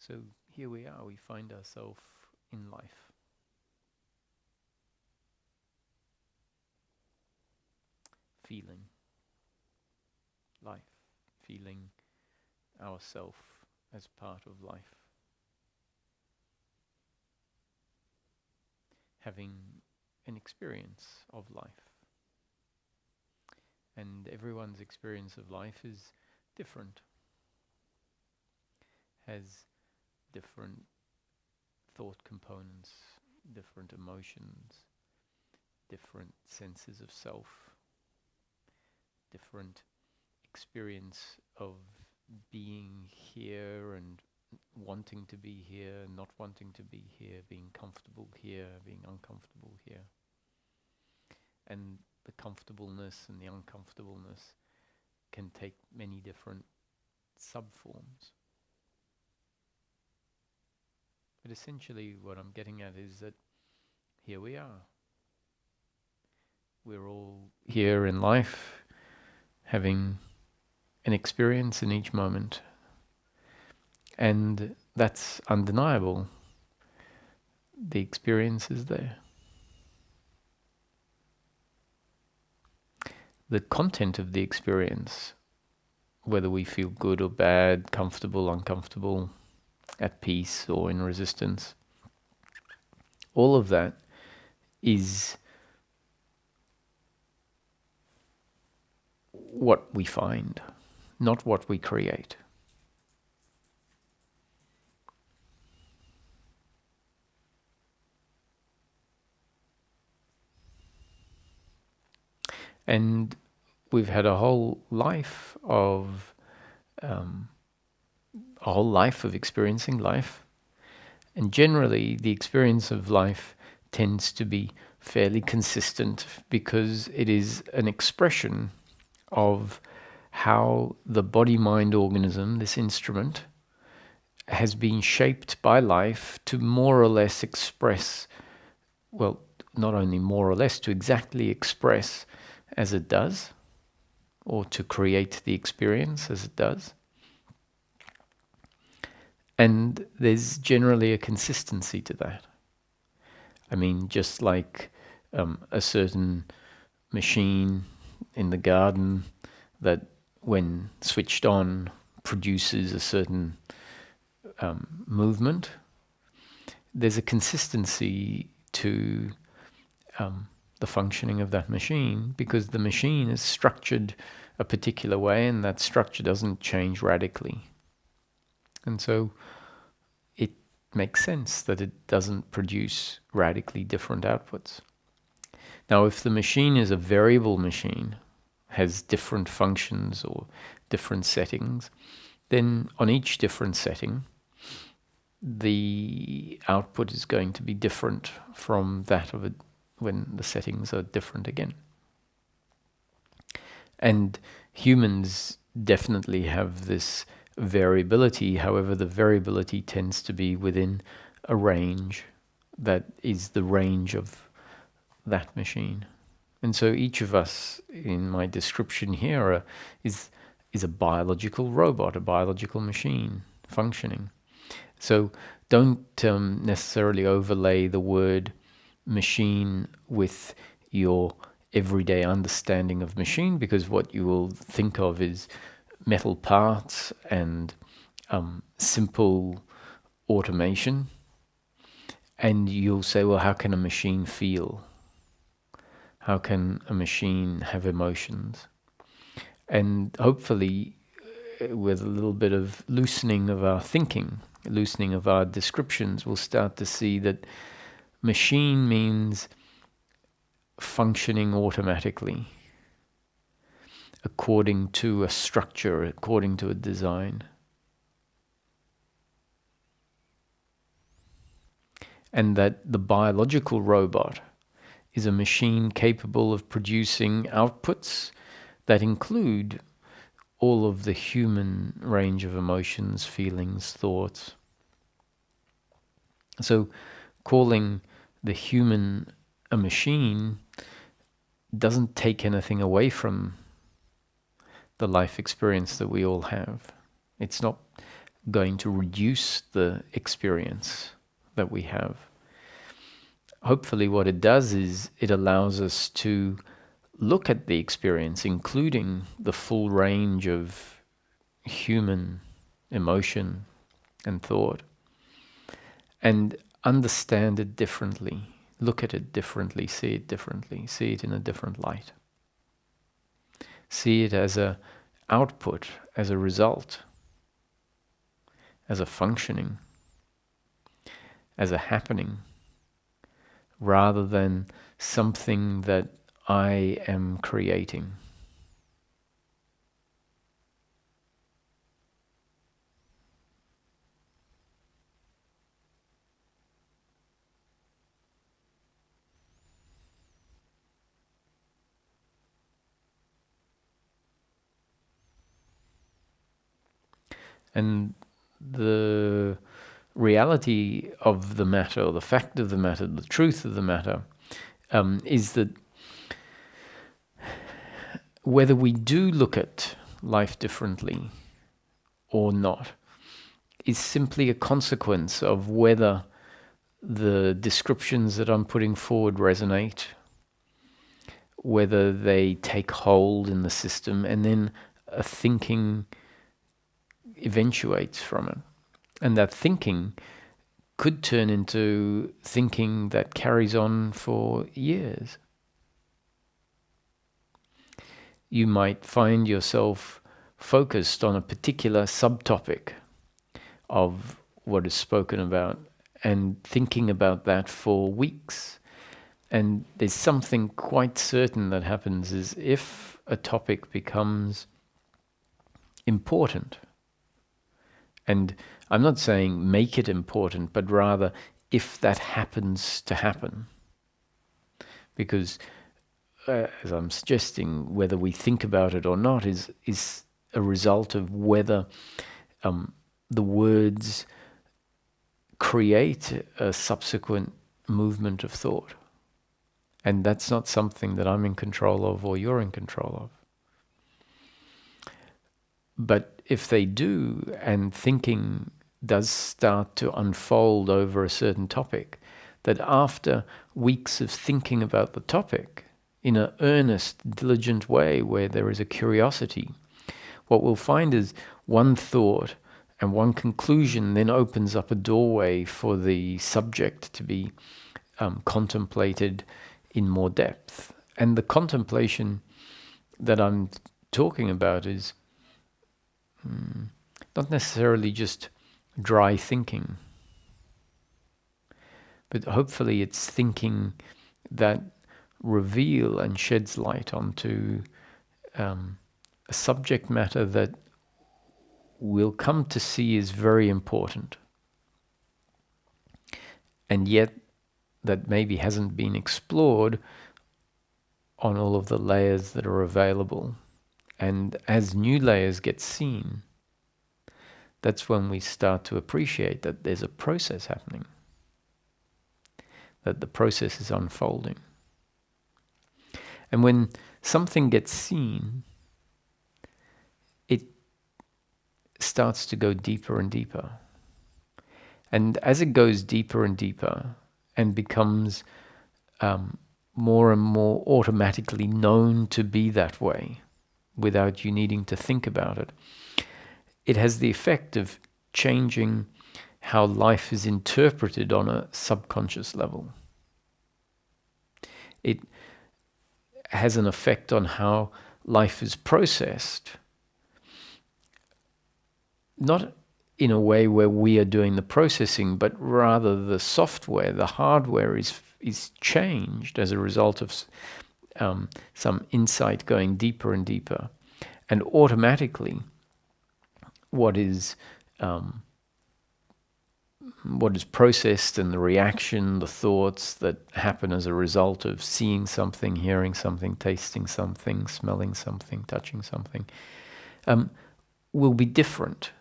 So here we are, we find ourselves in life. Feeling life, feeling ourself as part of life. Having an experience of life. And everyone's experience of life is different, has different thought components, different emotions, different senses of self, different experience of being here and wanting to be here, not wanting to be here, being comfortable here, being uncomfortable here. And the comfortableness and the uncomfortableness can take many different subforms. But essentially what I'm getting at is that here we are. We're all here in life, having an experience in each moment. And that's undeniable. The experience is there. The content of the experience, whether we feel good or bad, comfortable, uncomfortable, at peace or in resistance, all of that is what we find, not what we create. And we've had a whole life of experiencing life, and generally the experience of life tends to be fairly consistent because it is an expression of how the body-mind organism, this instrument, has been shaped by life to more or less express, well, not only more or less, to exactly express as it does, or to create the experience as it does. And there's generally a consistency to that. I mean, just like a certain machine in the garden that when switched on produces a certain movement, there's a consistency to the functioning of that machine because the machine is structured a particular way and that structure doesn't change radically. And so it makes sense that it doesn't produce radically different outputs. Now, if the machine is a variable machine, has different functions or different settings, then on each different setting, the output is going to be different from that of it when the settings are different again. And humans definitely have this variability. However, the variability tends to be within a range that is the range of that machine. And so each of us, in my description here, is a biological robot, a biological machine functioning. So don't necessarily overlay the word machine with your everyday understanding of machine, because what you will think of is metal parts and simple automation. And you'll say, well, how can a machine feel? How can a machine have emotions? And hopefully, with a little bit of loosening of our thinking, loosening of our descriptions, we'll start to see that machine means functioning automatically, according to a structure, according to a design. And that the biological robot is a machine capable of producing outputs that include all of the human range of emotions, feelings, thoughts. So calling the human a machine doesn't take anything away from the life experience that we all have. It's not going to reduce the experience that we have. Hopefully what it does is it allows us to look at the experience, including the full range of human emotion and thought, and understand it differently, look at it differently, see it in a different light. See it as a output, as a result, as a functioning, as a happening, rather than something that I am creating. And the reality of the matter, or the fact of the matter, the truth of the matter, is that whether we do look at life differently or not is simply a consequence of whether the descriptions that I'm putting forward resonate, whether they take hold in the system, and then a thinking eventuates from it. And that thinking could turn into thinking that carries on for years. You might find yourself focused on a particular subtopic of what is spoken about and thinking about that for weeks. And there's something quite certain that happens is if a topic becomes important, and I'm not saying make it important, but rather if that happens to happen. Because as I'm suggesting, whether we think about it or not is a result of whether the words create a subsequent movement of thought. And that's not something that I'm in control of or you're in control of. But if they do, and thinking does start to unfold over a certain topic, that after weeks of thinking about the topic in an earnest, diligent way where there is a curiosity, what we'll find is one thought and one conclusion then opens up a doorway for the subject to be contemplated in more depth. And the contemplation that I'm talking about is not necessarily just dry thinking, but hopefully it's thinking that reveal and sheds light onto a subject matter that we'll come to see is very important, and yet that maybe hasn't been explored on all of the layers that are available. And as new layers get seen, that's when we start to appreciate that there's a process happening, that the process is unfolding. And when something gets seen, it starts to go deeper and deeper. And as it goes deeper and deeper and becomes more and more automatically known to be that way, without you needing to think about it, it has the effect of changing how life is interpreted on a subconscious level. It has an effect on how life is processed, not in a way where we are doing the processing, but rather the software, the hardware is changed as a result of some insight going deeper and deeper. And automatically, what is processed and the reaction, the thoughts that happen as a result of seeing something, hearing something, tasting something, smelling something, touching something, will be different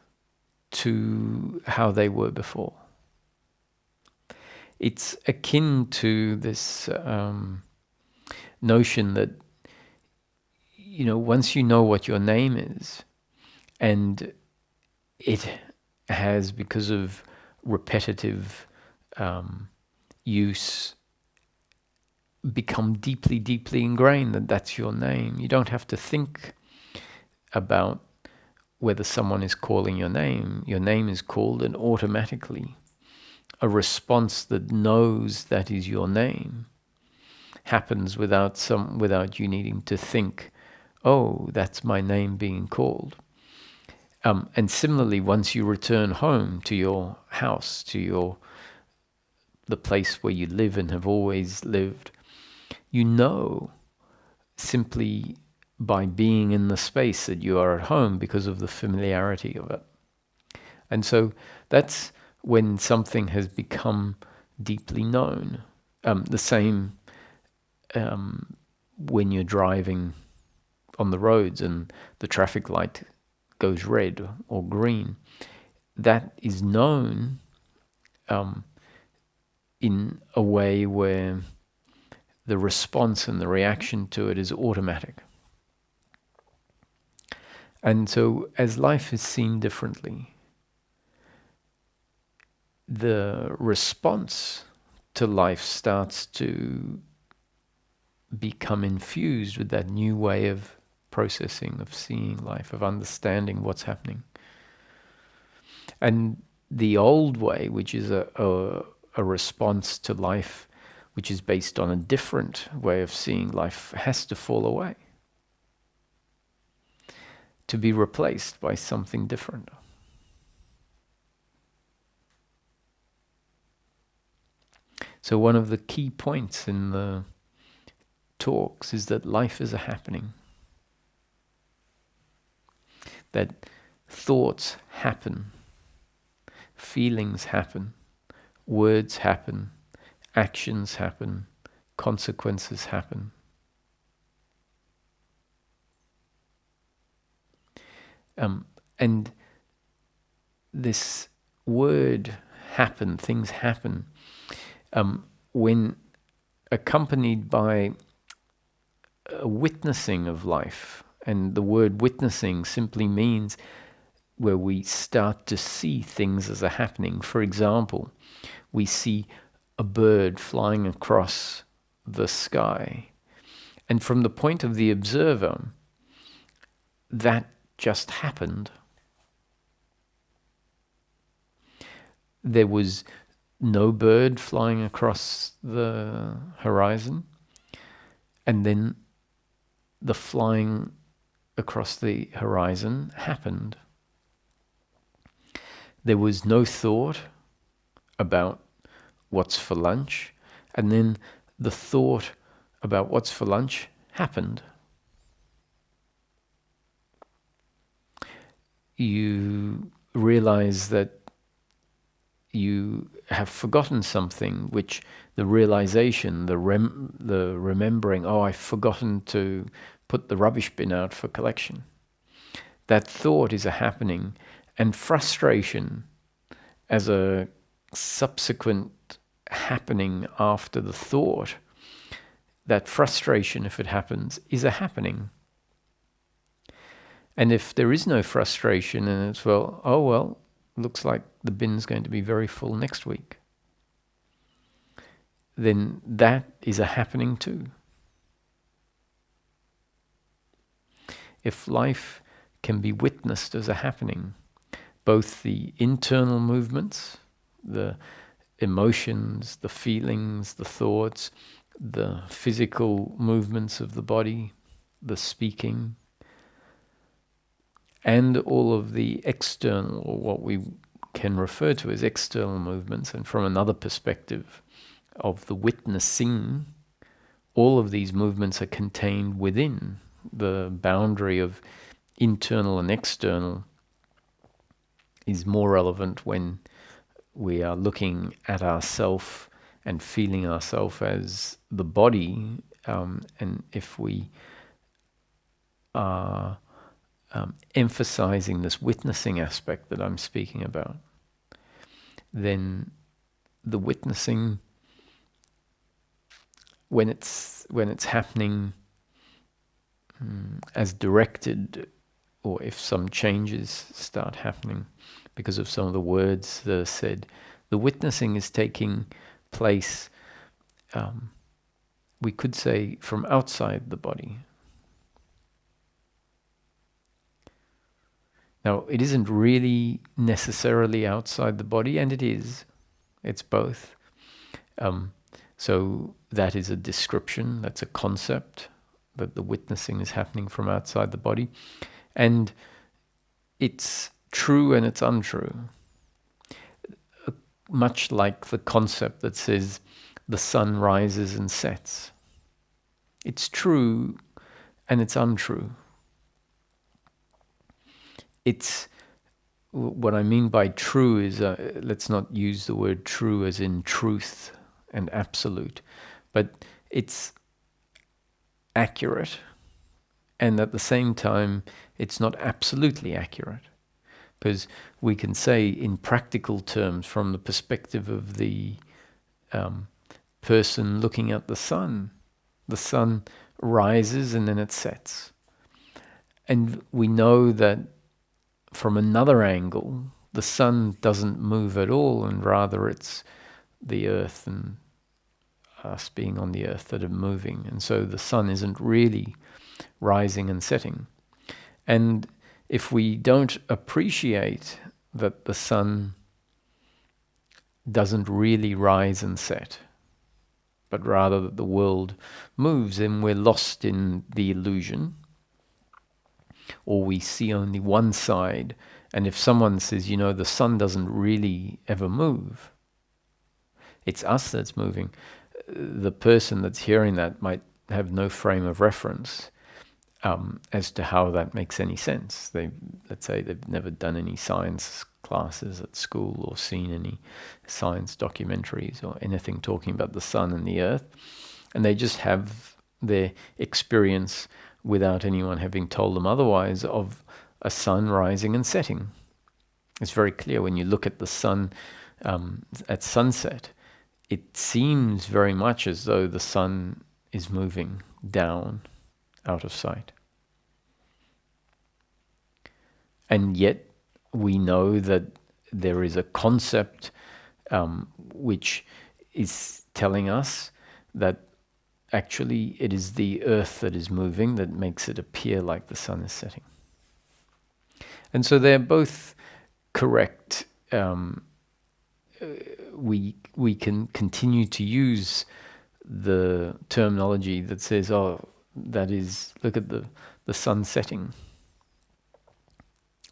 to how they were before. It's akin to this notion that, once you know what your name is, and it has, because of repetitive use, become deeply, deeply ingrained that that's your name. You don't have to think about whether someone is calling your name. Your name is called, and automatically a response that knows that is your name happens without you needing to think, oh, that's my name being called. And similarly, once you return home to your house, to the place where you live and have always lived, you know simply by being in the space that you are at home because of the familiarity of it. And so that's when something has become deeply known. The same when you're driving on the roads and the traffic light goes red or green. That is known in a way where the response and the reaction to it is automatic. And so as life is seen differently, the response to life starts to become infused with that new way of processing, of seeing life, of understanding what's happening. And the old way, which is a response to life, which is based on a different way of seeing life, has to fall away, to be replaced by something different. So one of the key points in the talks is that life is a happening. That thoughts happen, feelings happen, words happen, actions happen, consequences happen. And this word happen, things happen, when accompanied by a witnessing of life. And the word witnessing simply means where we start to see things as a happening. For example, we see a bird flying across the sky. And from the point of the observer, that just happened. There was no bird flying across the horizon, and then the flying across the horizon happened. There was no thought about what's for lunch, and then the thought about what's for lunch happened. You realize that you have forgotten something, which the realization, the remembering, oh, I've forgotten to put the rubbish bin out for collection. That thought is a happening, and frustration as a subsequent happening after the thought, that frustration, if it happens, is a happening. And if there is no frustration and it's, well, looks like the bin's going to be very full next week, then that is a happening too. If life can be witnessed as a happening, both the internal movements, the emotions, the feelings, the thoughts, the physical movements of the body, the speaking, and all of the external, or what we can refer to as external movements, and from another perspective of the witnessing, all of these movements are contained within the boundary of internal and external, is more relevant when we are looking at ourself and feeling ourself as the body, and if we are emphasizing this witnessing aspect that I'm speaking about, then the witnessing, when it's happening as directed, or if some changes start happening, because of some of the words that are said. The witnessing is taking place, we could say, from outside the body. Now, it isn't really necessarily outside the body, and it is. It's both. So that is a description, that's a concept, that the witnessing is happening from outside the body. And it's true and it's untrue. Much like the concept that says the sun rises and sets. It's true and it's untrue. It's what I mean by true is, let's not use the word true as in truth and absolute, but it's accurate, and at the same time it's not absolutely accurate, because we can say in practical terms, from the perspective of the person looking at the sun rises and then it sets, and we know that from another angle, the sun doesn't move at all, and rather it's the earth and us being on the earth that are moving. And so the sun isn't really rising and setting. And if we don't appreciate that the sun doesn't really rise and set, but rather that the world moves, then we're lost in the illusion, or we see only one side. And if someone says, the sun doesn't really ever move, it's us that's moving, the person that's hearing that might have no frame of reference as to how that makes any sense. Let's say they've never done any science classes at school or seen any science documentaries or anything talking about the sun and the earth, and they just have their experience without anyone having told them otherwise of a sun rising and setting. It's very clear when you look at the sun at sunset. It seems very much as though the sun is moving down out of sight. And yet we know that there is a concept which is telling us that actually it is the earth that is moving that makes it appear like the sun is setting. And so they're both correct. We can continue to use the terminology that says, look at the sun setting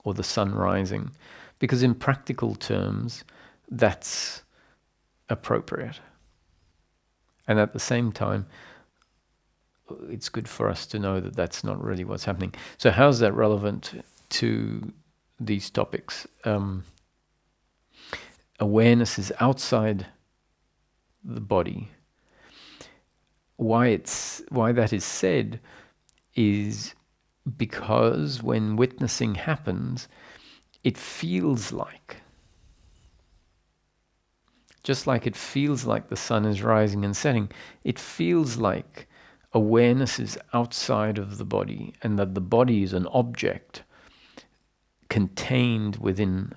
or the sun rising, because in practical terms that's appropriate. And at the same time, it's good for us to know that that's not really what's happening. So how's that relevant to these topics? Awareness is outside the body. Why that is said is because when witnessing happens, it feels like, just like it feels like the sun is rising and setting, it feels like awareness is outside of the body, and that the body is an object contained within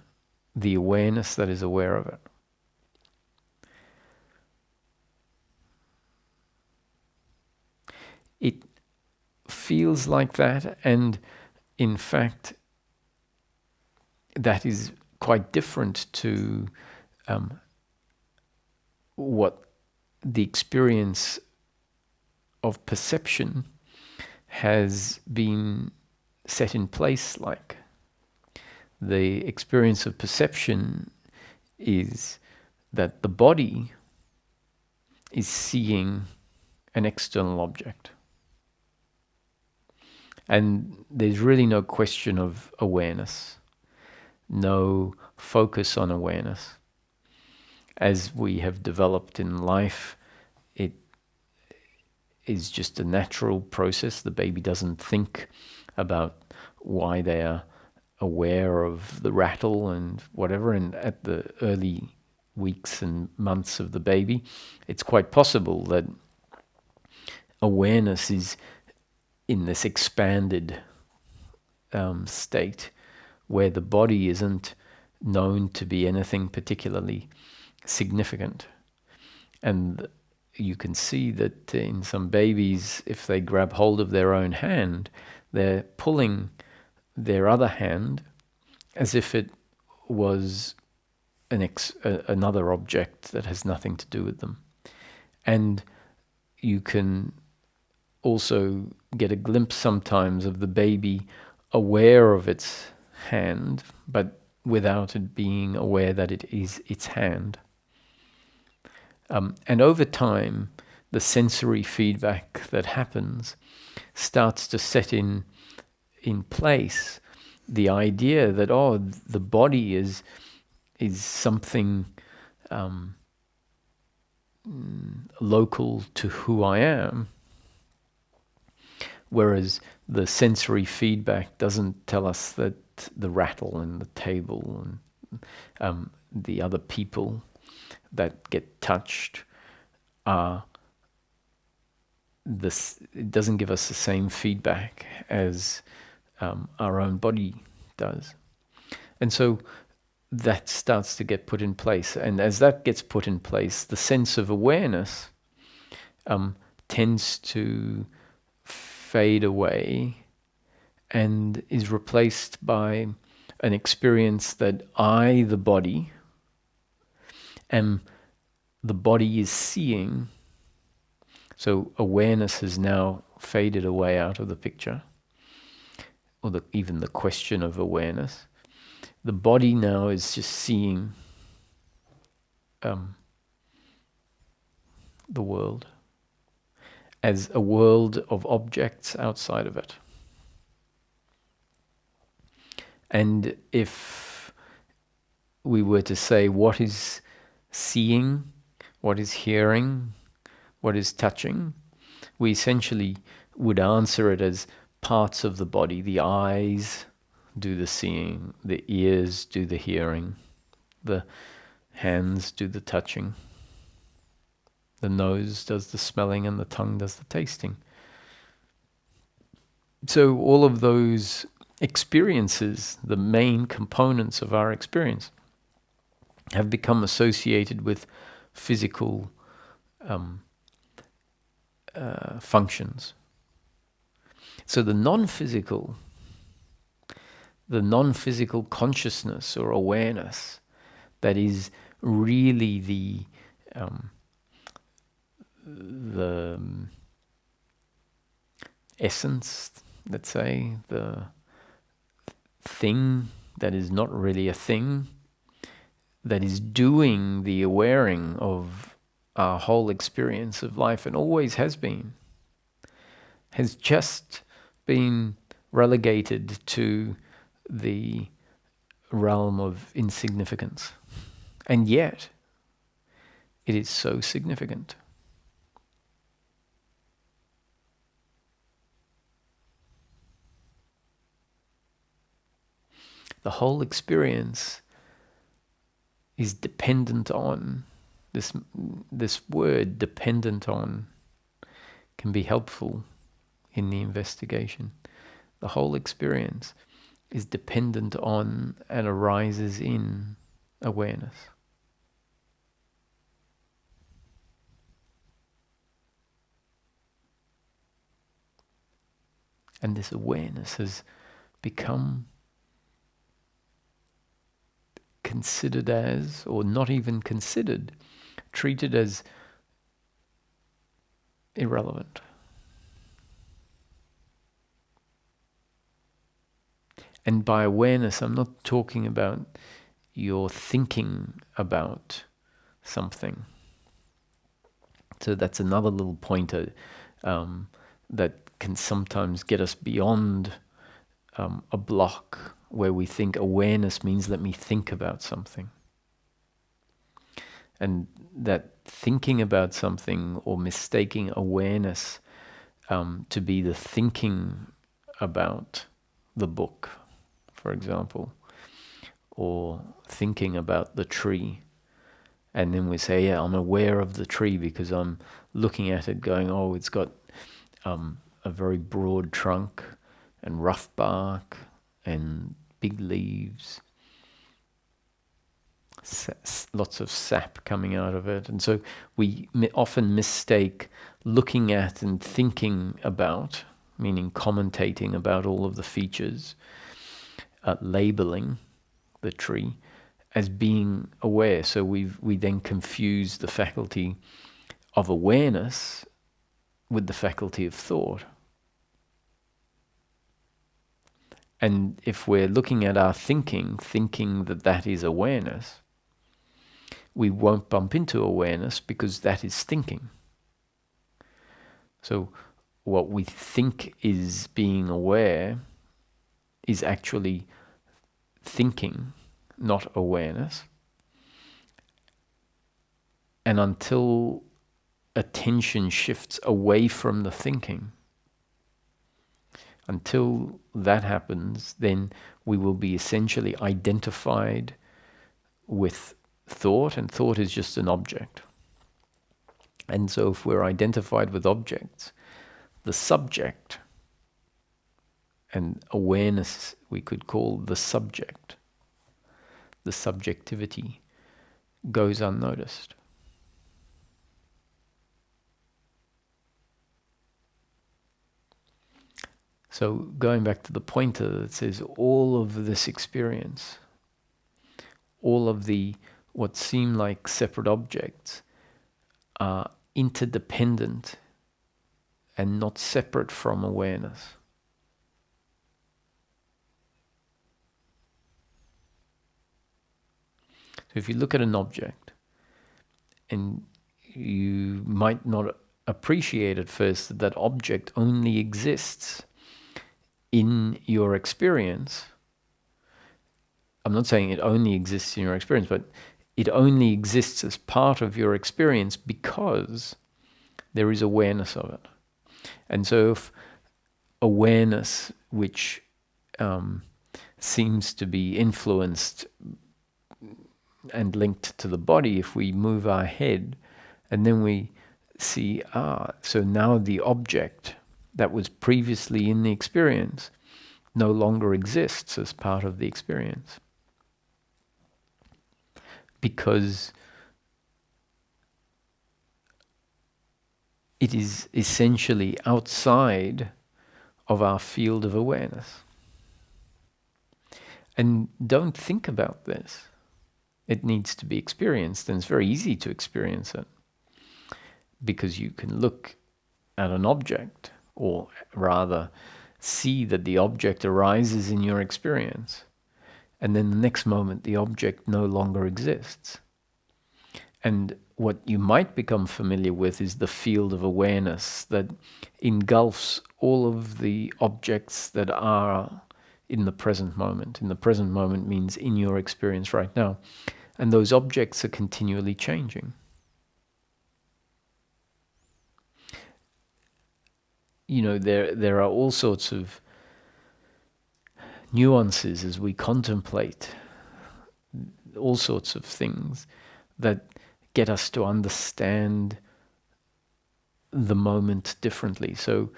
the awareness that is aware of it. It feels like that, and in fact, that is quite different to what the experience of perception has been set in place like. The experience of perception is that the body is seeing an external object. And there's really no question of awareness, no focus on awareness. As we have developed in life, it is just a natural process. The baby doesn't think about why they are aware of the rattle and whatever. And at the early weeks and months of the baby, it's quite possible that awareness is in this expanded state where the body isn't known to be anything particularly significant. And you can see that in some babies, if they grab hold of their own hand, they're pulling their other hand as if it was another object that has nothing to do with them. And you can also get a glimpse sometimes of the baby aware of its hand, but without it being aware that it is its hand. And over time, the sensory feedback that happens starts to set in place the idea that, oh, the body is something local to who I am, whereas the sensory feedback doesn't tell us that the rattle in the table and the other people that get touched are this. It doesn't give us the same feedback as our own body does. And so that starts to get put in place. And as that gets put in place, the sense of awareness tends to fade away and is replaced by an experience that I, the body, am the body is seeing. So awareness has now faded away out of the picture, or even the question of awareness. The body now is just seeing the world as a world of objects outside of it. And if we were to say what is seeing, what is hearing, what is touching, we essentially would answer it as parts of the body. The eyes do the seeing, the ears do the hearing, the hands do the touching, the nose does the smelling, and the tongue does the tasting. So all of those experiences, the main components of our experience, have become associated with physical functions. So the non-physical consciousness or awareness that is really the essence, let's say, the thing that is not really a thing, that is doing the awareing of our whole experience of life and always has been, has just been relegated to the realm of insignificance. And yet, it is so significant. The whole experience is dependent on this word, dependent on, can be helpful in the investigation. The whole experience is dependent on and arises in awareness. And this awareness has become considered as, or not even considered, treated as irrelevant. And by awareness, I'm not talking about your thinking about something. So that's another little pointer that can sometimes get us beyond a block where we think awareness means let me think about something. And that thinking about something or mistaking awareness to be the thinking about the book, for example, or thinking about the tree. And then we say, yeah, I'm aware of the tree because I'm looking at it going, oh, it's got a very broad trunk and rough bark and big leaves. lots of sap coming out of it. And so we often mistake looking at and thinking about, meaning commentating about all of the features, labeling the tree, as being aware. So we then confuse the faculty of awareness with the faculty of thought. And if we're looking at our thinking that that is awareness, we won't bump into awareness because that is thinking. So what we think is being aware is actually thinking, not awareness. And until attention shifts away from the thinking, until that happens, then we will be essentially identified with thought, and thought is just an object. And so if we're identified with objects, the subject, and awareness we could call the subject, the subjectivity, goes unnoticed. So going back to the pointer that says all of this experience, all of the what seem like separate objects are interdependent and not separate from awareness. So if you look at an object, and you might not appreciate at first that that object only exists in your experience. I'm not saying it only exists in your experience, but it only exists as part of your experience because there is awareness of it. And so if awareness, which seems to be influenced and linked to the body, if we move our head and then we see, so now the object that was previously in the experience no longer exists as part of the experience. Because it is essentially outside of our field of awareness. And don't think about this. It needs to be experienced, and it's very easy to experience it. Because you can look at an object, or rather see that the object arises in your experience, and then the next moment the object no longer exists. And what you might become familiar with is the field of awareness that engulfs all of the objects that are in the present moment. In the present moment means in your experience right now. And those objects are continually changing. You know, there are all sorts of nuances as we contemplate all sorts of things that get us to understand the moment differently. So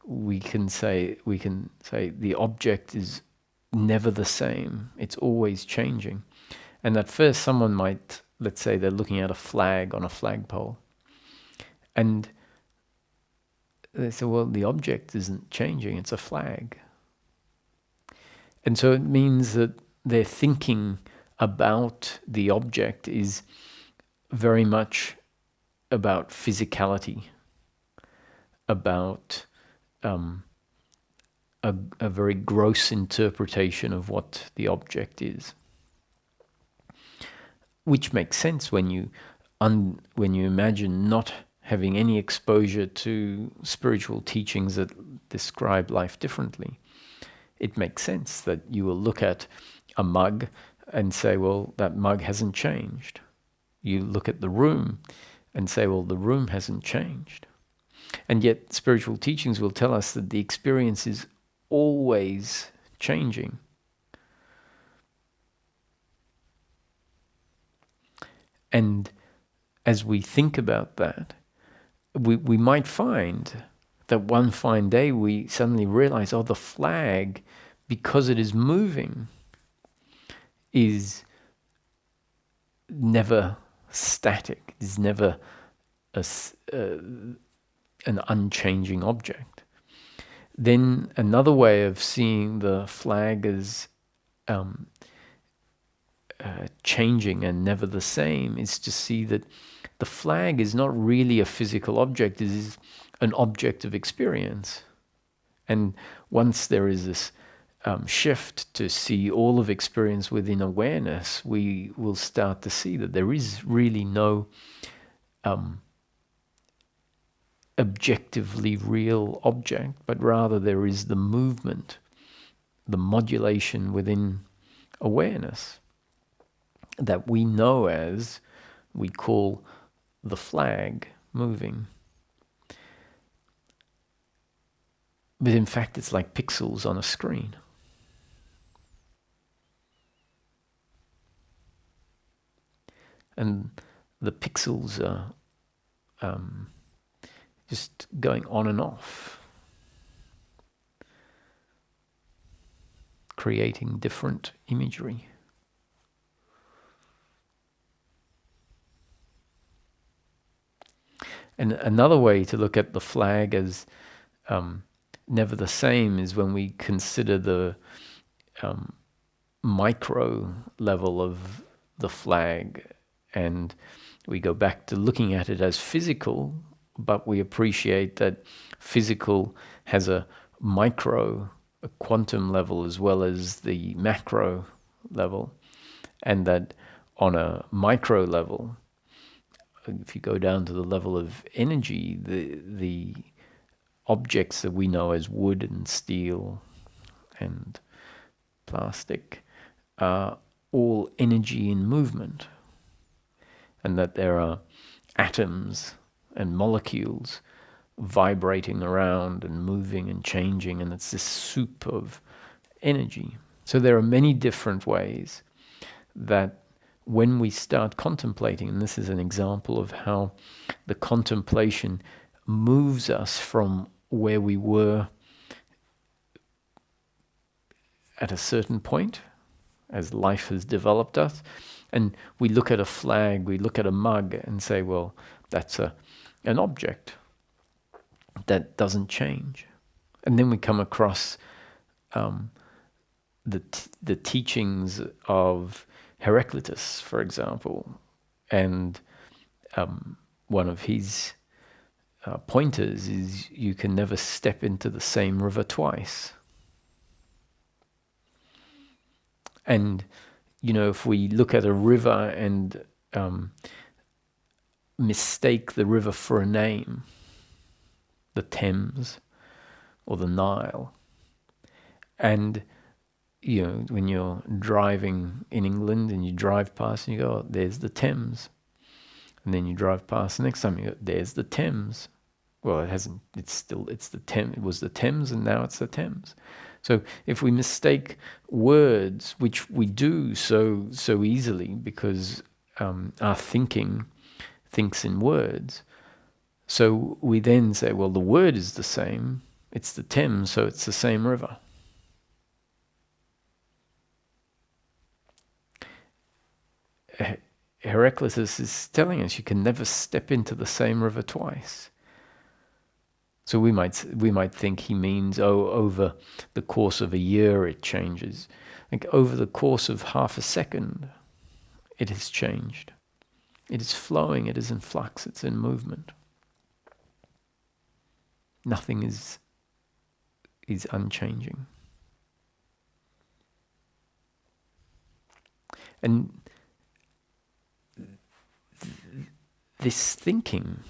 we can say the object is never the same. It's always changing. And at first someone might, let's say they're looking at a flag on a flagpole, and they say, well, the object isn't changing, it's a flag. And so it means that their thinking about the object is very much about physicality, about a very gross interpretation of what the object is. Which makes sense when you imagine not having any exposure to spiritual teachings that describe life differently. It makes sense that you will look at a mug and say, well, that mug hasn't changed. You look at the room and say, well, the room hasn't changed. And yet spiritual teachings will tell us that the experience is always changing. And as we think about that, we might find that one fine day we suddenly realize, the flag, because it is moving, is never static, is never an unchanging object. Then another way of seeing the flag as changing and never the same is to see that the flag is not really a physical object, it is an object of experience. And once there is this shift to see all of experience within awareness, we will start to see that there is really no objectively real object, but rather there is the movement, the modulation within awareness that we know as, we call the flag moving. But in fact, it's like pixels on a screen. And the pixels are just going on and off, creating different imagery. And another way to look at the flag as never the same is when we consider the micro level of the flag, and we go back to looking at it as physical, but we appreciate that physical has a micro, a quantum level, as well as the macro level, and that on a micro level, if you go down to the level of energy, the objects that we know as wood and steel and plastic are all energy in movement, and that there are atoms and molecules vibrating around and moving and changing, and it's this soup of energy. So there are many different ways that when we start contemplating, and this is an example of how the contemplation moves us from where we were at a certain point as life has developed us, and we look at a flag, we look at a mug and say, well, that's an object that doesn't change. And then we come across the teachings of Heraclitus, for example, and one of his pointers is you can never step into the same river twice. And, you know, if we look at a river and mistake the river for a name, the Thames or the Nile, and you know, when you're driving in England and you drive past and you go, oh, there's the Thames. And then you drive past the next time, you go, there's the Thames. Well, it hasn't, it's the Thames. It was the Thames and now it's the Thames. So if we mistake words, which we do so easily because our thinking thinks in words, so we then say, well, the word is the same, it's the Thames, so it's the same river. Heraclitus is telling us you can never step into the same river twice. So we might think he means, oh, over the course of a year it changes. Like over the course of half a second, it has changed. It is flowing, it is in flux, it's in movement. Nothing is unchanging. And this thinking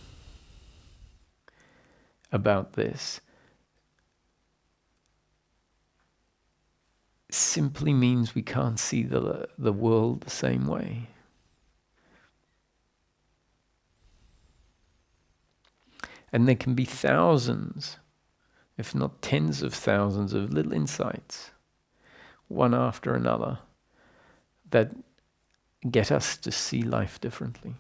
about this simply means we can't see the world the same way. And there can be thousands, if not tens of thousands of little insights, one after another, that get us to see life differently.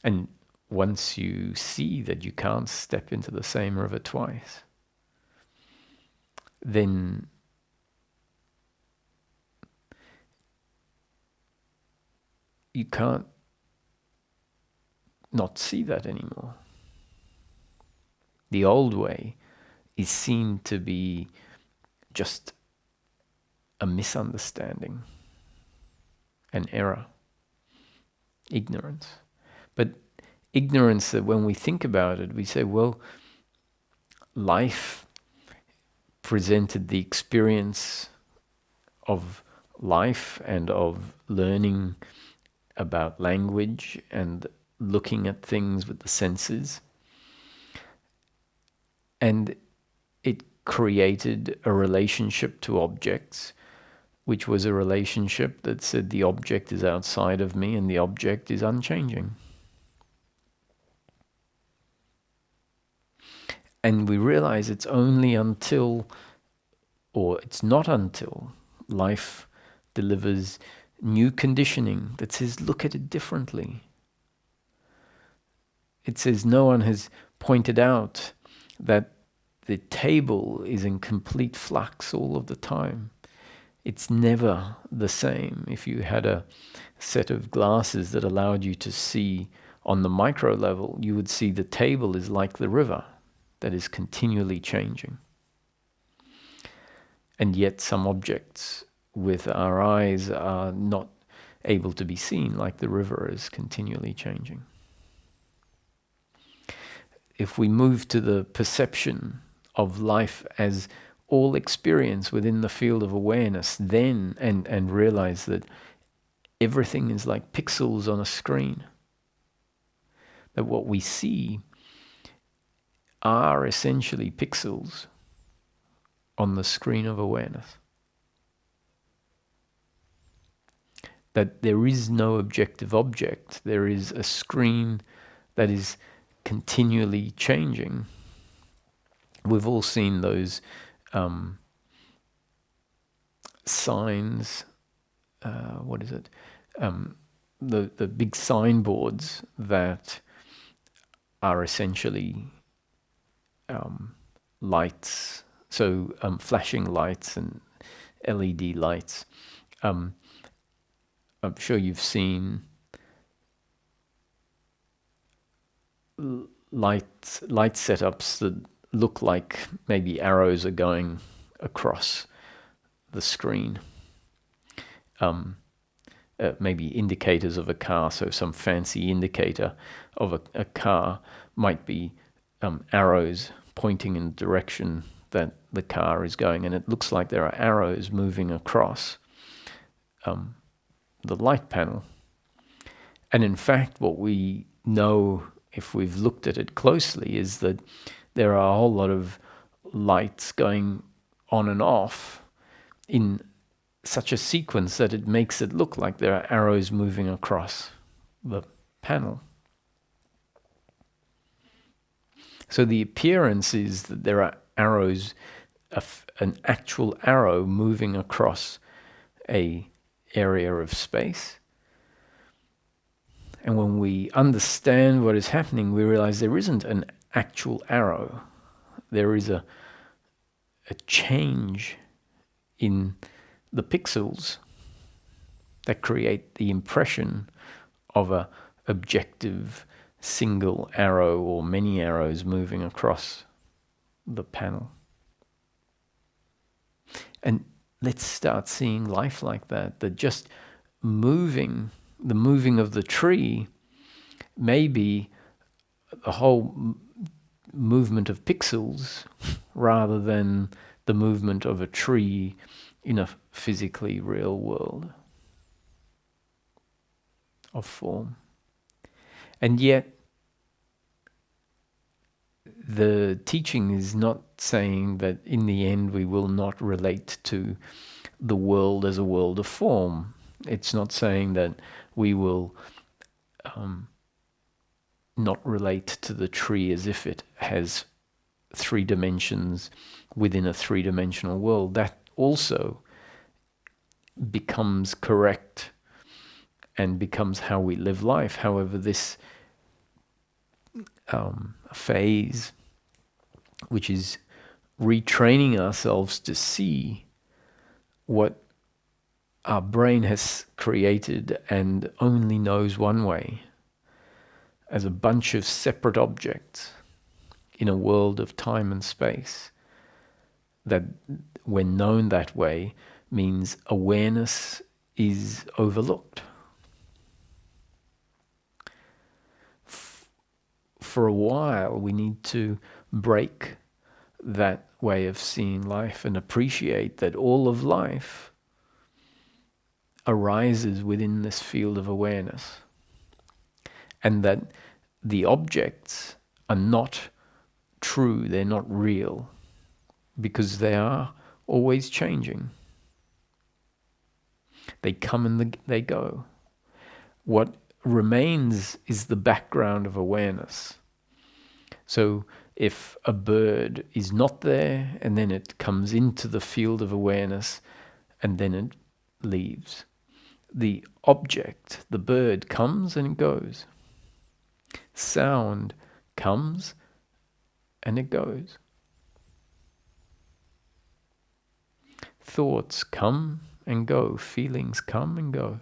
And once you see that you can't step into the same river twice, then you can't not see that anymore. The old way is seen to be just a misunderstanding, an error, ignorance. But ignorance, that when we think about it, we say, well, life presented the experience of life and of learning about language and looking at things with the senses. And it created a relationship to objects, which was a relationship that said the object is outside of me and the object is unchanging. And we realize it's only until, or it's not until, life delivers new conditioning that says, look at it differently. It says no one has pointed out that the table is in complete flux all of the time. It's never the same. If you had a set of glasses that allowed you to see on the micro level, you would see the table is like the river that is continually changing. And yet some objects with our eyes are not able to be seen, like the river is continually changing. If we move to the perception of life as all experience within the field of awareness, then and realize that everything is like pixels on a screen, that what we see are essentially pixels on the screen of awareness, that there is no objective object, there is a screen that is continually changing. We've all seen those signs, the big signboards that are essentially lights, so flashing lights and LED lights. I'm sure you've seen light setups that look like maybe arrows are going across the screen. Maybe indicators of a car, so some fancy indicator of a car might be arrows pointing in the direction that the car is going, and it looks like there are arrows moving across the light panel. And in fact, what we know, if we've looked at it closely, is that there are a whole lot of lights going on and off in such a sequence that it makes it look like there are arrows moving across the panel. So the appearance is that there are arrows, an actual arrow moving across a area of space. And when we understand what is happening, we realize there isn't an actual arrow. There is a change in the pixels that create the impression of a objective single arrow or many arrows moving across the panel. And let's start seeing life like that, that just moving, the moving of the tree may be a whole movement of pixels rather than the movement of a tree in a physically real world of form. And yet, the teaching is not saying that in the end we will not relate to the world as a world of form. It's not saying that we will not relate to the tree as if it has 3 dimensions within a 3-dimensional world. That also becomes correct and becomes how we live life. However, this phase, which is retraining ourselves to see what our brain has created and only knows one way, as a bunch of separate objects in a world of time and space, that when known that way means awareness is overlooked. For a while, we need to break that way of seeing life and appreciate that all of life arises within this field of awareness, and that the objects are not true, they're not real, because they are always changing. They come and they go. What remains is the background of awareness. So if a bird is not there and then it comes into the field of awareness and then it leaves, the object, the bird, comes and it goes. Sound comes and it goes. Thoughts come and go. Feelings come and go.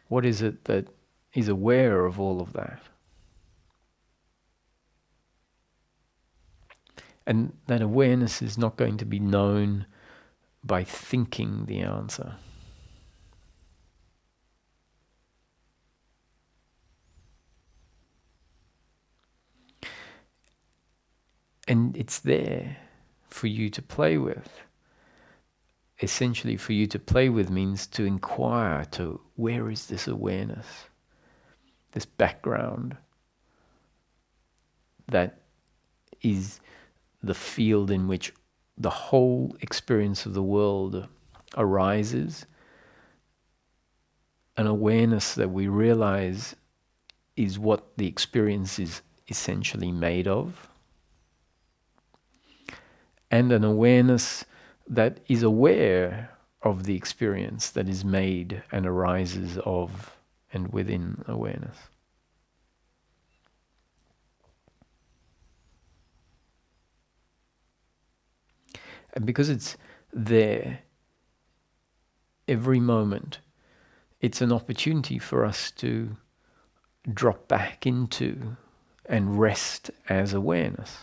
What is it that is aware of all of that? And that awareness is not going to be known by thinking the answer. And it's there for you to play with. Essentially, for you to play with means to inquire to where is this awareness, this background that is the field in which the whole experience of the world arises, an awareness that we realize is what the experience is essentially made of, and an awareness that is aware of the experience that is made and arises of and within awareness. And because it's there every moment, it's an opportunity for us to drop back into and rest as awareness.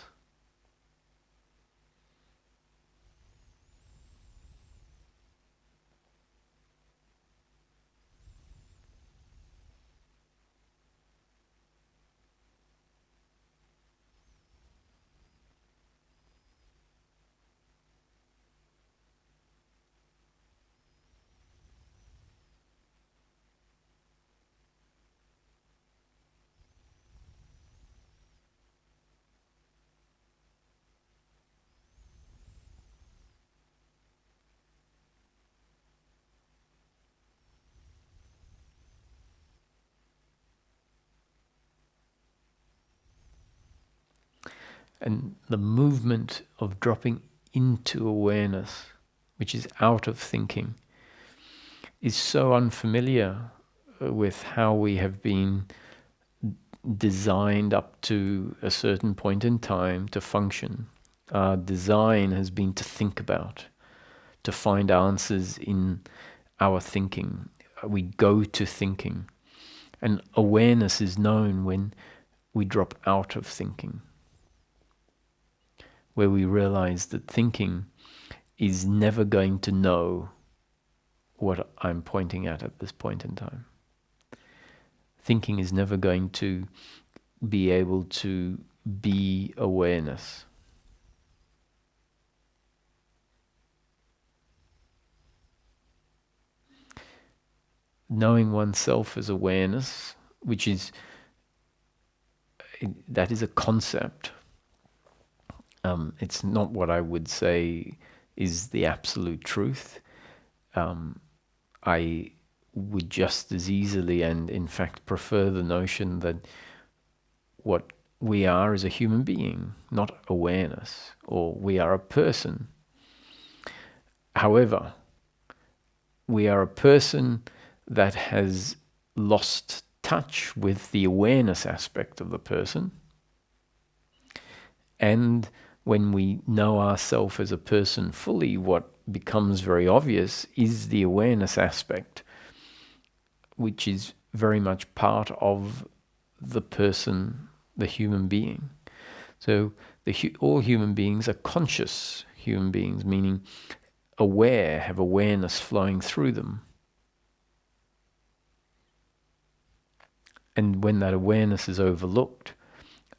And the movement of dropping into awareness, which is out of thinking, is so unfamiliar with how we have been designed up to a certain point in time to function. Our design has been to think about, to find answers in our thinking. We go to thinking. And awareness is known when we drop out of thinking, where we realize that thinking is never going to know what I'm pointing at this point in time. Thinking is never going to be able to be awareness. Knowing oneself as awareness, that is a concept. It's not what I would say is the absolute truth. I would just as easily, and in fact prefer, the notion that what we are is a human being, not awareness, or we are a person. However, we are a person that has lost touch with the awareness aspect of the person. And when we know ourselves as a person fully, what becomes very obvious is the awareness aspect, which is very much part of the person, the human being. So all human beings are conscious human beings, meaning aware, have awareness flowing through them. And when that awareness is overlooked,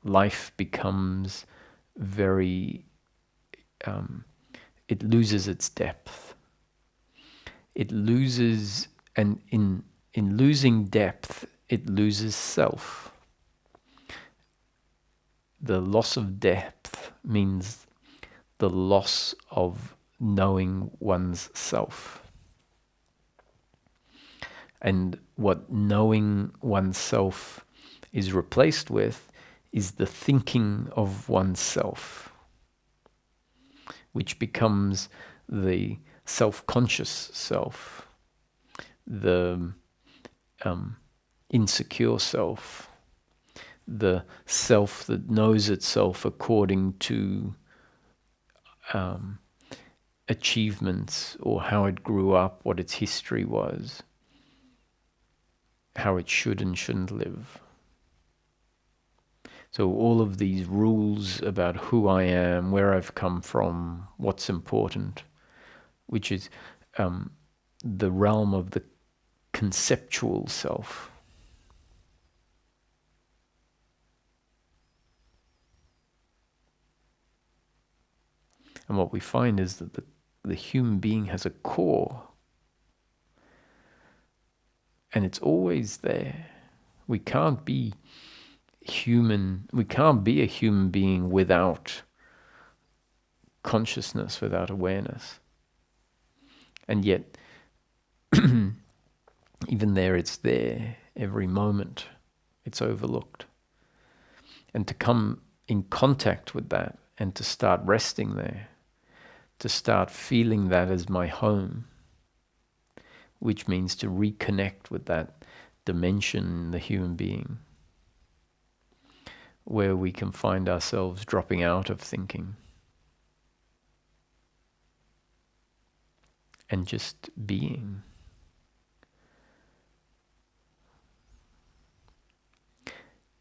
life becomes very, it loses its depth. It loses, and in losing depth, it loses self. The loss of depth means the loss of knowing one's self. And what knowing oneself is replaced with is the thinking of oneself, which becomes the self-conscious self, the insecure self, the self that knows itself according to achievements or how it grew up, what its history was, how it should and shouldn't live. So all of these rules about who I am, where I've come from, what's important, which is the realm of the conceptual self. And what we find is that the human being has a core, and it's always there. We can't be human. We can't be a human being without consciousness, without awareness. And yet, even there, it's there every moment. It's overlooked. And to come in contact with that and to start resting there, to start feeling that as my home, which means to reconnect with that dimension in the human being, where we can find ourselves dropping out of thinking and just being.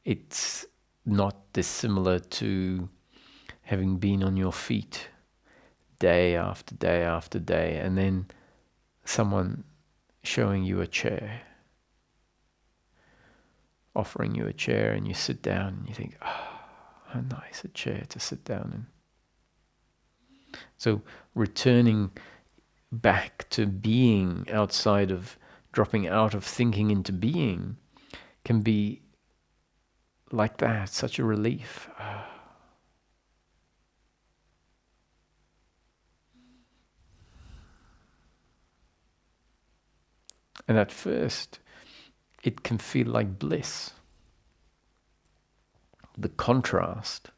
It's not dissimilar to having been on your feet day after day after day, and then someone showing you a chair, offering you a chair, and you sit down and you think, how nice a chair to sit down in. So returning back to being outside of, dropping out of thinking into being, can be like that, such a relief. And at first, it can feel like bliss. The contrast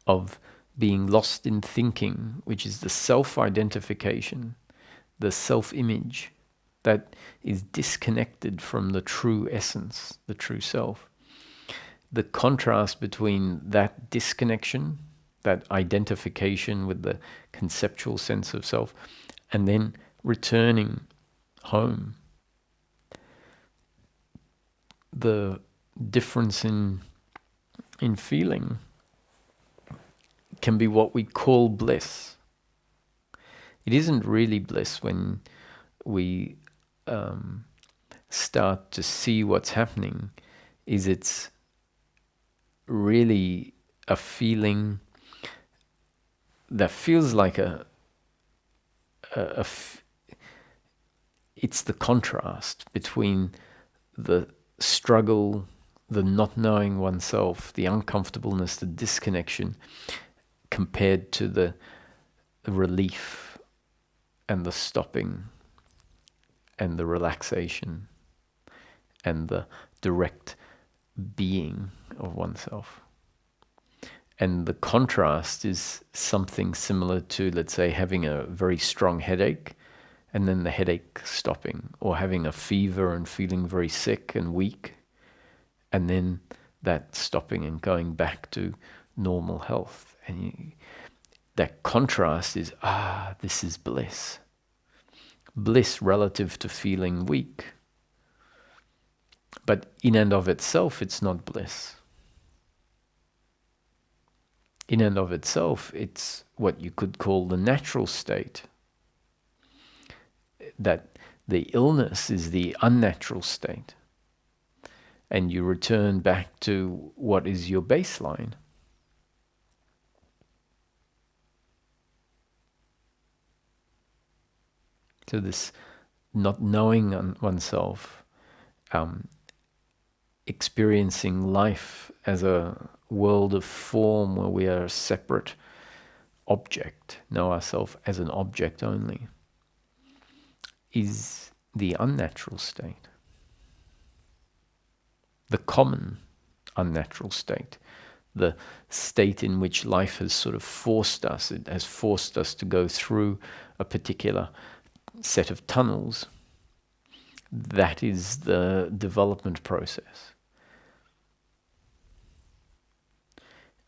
of being lost in thinking, which is the self-identification, the self-image that is disconnected from the true essence, the true self. The contrast between that disconnection, that identification with the conceptual sense of self, and then returning home. The difference in feeling can be what we call bliss. It isn't really bliss when we start to see what's happening. It's really a feeling that feels like it's the contrast between the struggle, the not knowing oneself, the uncomfortableness, the disconnection, compared to the relief and the stopping and the relaxation and the direct being of oneself. And the contrast is something similar to, let's say, having a very strong headache and then the headache stopping, or having a fever and feeling very sick and weak and then that stopping and going back to normal health. And that contrast is, this is bliss. Bliss relative to feeling weak. But in and of itself, it's not bliss. In and of itself, it's what you could call the natural state. That the illness is the unnatural state. And you return back to what is your baseline. So this not knowing oneself, experiencing life as a world of form where we are a separate object, know ourselves as an object only, is the unnatural state. The common unnatural state. The state in which life has sort of forced us. It has forced us to go through a particular set of tunnels. That is the development process.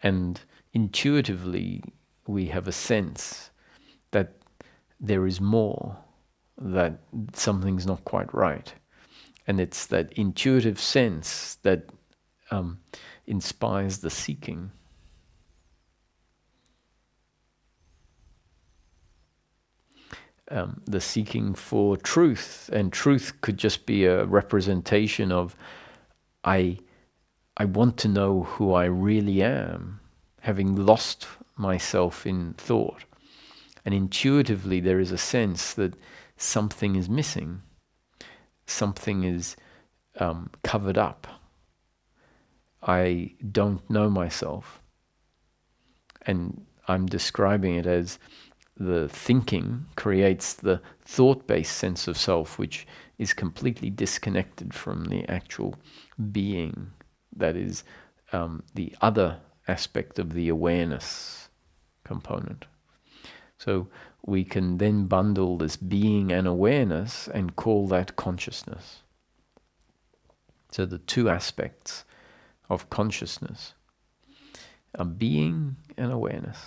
And intuitively, we have a sense that there is more, that something's not quite right. And it's that intuitive sense that inspires the seeking. The seeking for truth. And truth could just be a representation of, I want to know who I really am, having lost myself in thought. And intuitively there is a sense that something is missing. Something is covered up. I don't know myself. And I'm describing it as the thinking creates the thought-based sense of self, which is completely disconnected from the actual being. That is the other aspect of the awareness component. So we can then bundle this being and awareness and call that consciousness. So the two aspects of consciousness are being and awareness.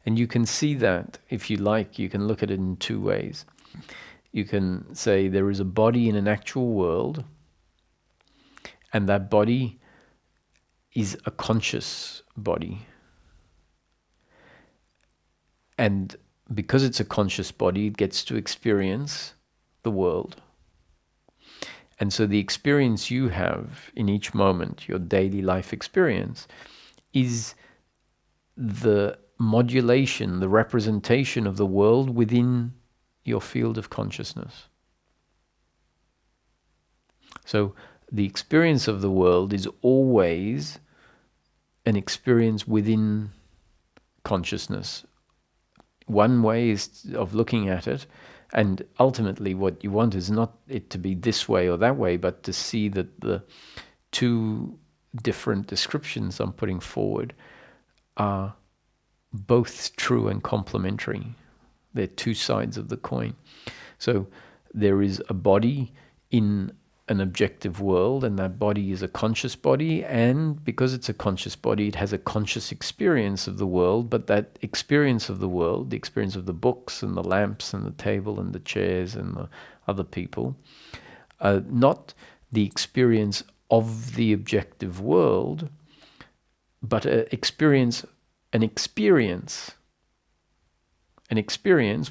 And you can see that, if you like, you can look at it in two ways. You can say there is a body in an actual world, and that body is a conscious body. And because it's a conscious body, it gets to experience the world. And so the experience you have in each moment, your daily life experience, is the modulation, the representation of the world within your field of consciousness. So the experience of the world is always an experience within consciousness. One way is of looking at it, and ultimately what you want is not it to be this way or that way, but to see that the two different descriptions I'm putting forward are both true and complementary. They're two sides of the coin. So there is a body in an objective world, and that body is a conscious body, and because it's a conscious body, it has a conscious experience of the world, but that experience of the world, the experience of the books and the lamps and the table and the chairs and the other people, not the experience of the objective world, but an experience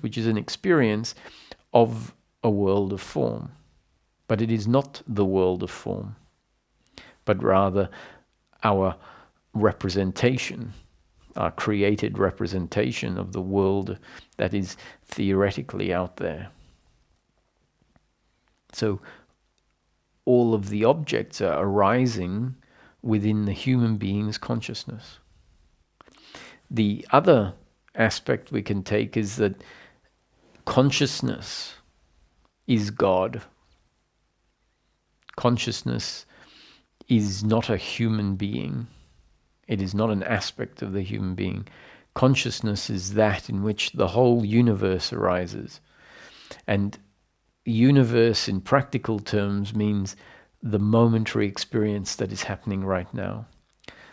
which is an experience of a world of form. But it is not the world of form, but rather our representation, our created representation of the world that is theoretically out there. So all of the objects are arising within the human being's consciousness. The other aspect we can take is that consciousness is God. Consciousness is not a human being. It is not an aspect of the human being. Consciousness is that in which the whole universe arises. And universe in practical terms means the momentary experience that is happening right now.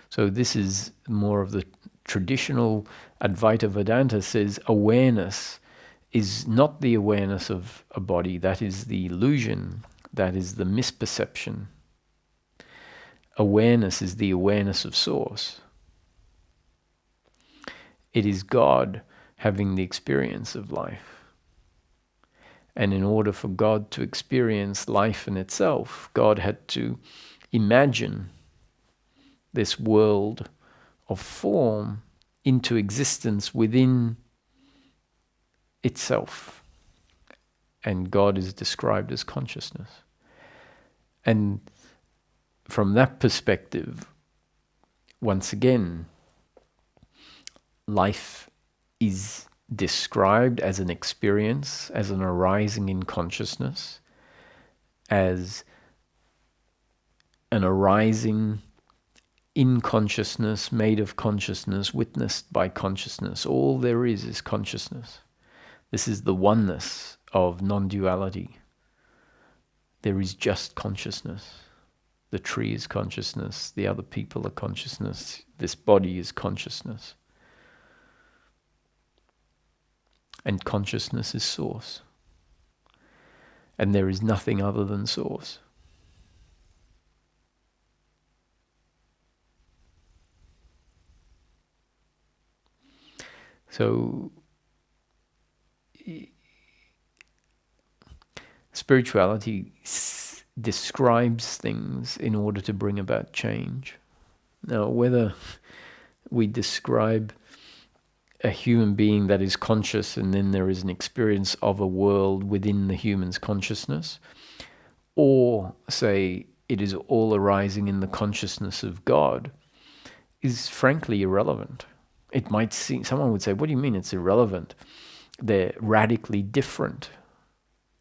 So this is more of the traditional Advaita Vedanta says awareness is not the awareness of a body. That is the illusion. That is the misperception. Awareness is the awareness of Source. It is God having the experience of life. And in order for God to experience life in itself, God had to imagine this world of form into existence within itself. And God is described as consciousness. And from that perspective, once again, life is described as an experience, as an arising in consciousness, as an arising in consciousness, made of consciousness, witnessed by consciousness. All there is consciousness. This is the oneness of non-duality. There is just consciousness. The tree is consciousness, the other people are consciousness, this body is consciousness. And consciousness is Source. And there is nothing other than Source. So, spirituality describes things in order to bring about change. Now, whether we describe a human being that is conscious and then there is an experience of a world within the human's consciousness, or say it is all arising in the consciousness of God, is frankly irrelevant. It might seem, someone would say, what do you mean it's irrelevant? They're radically different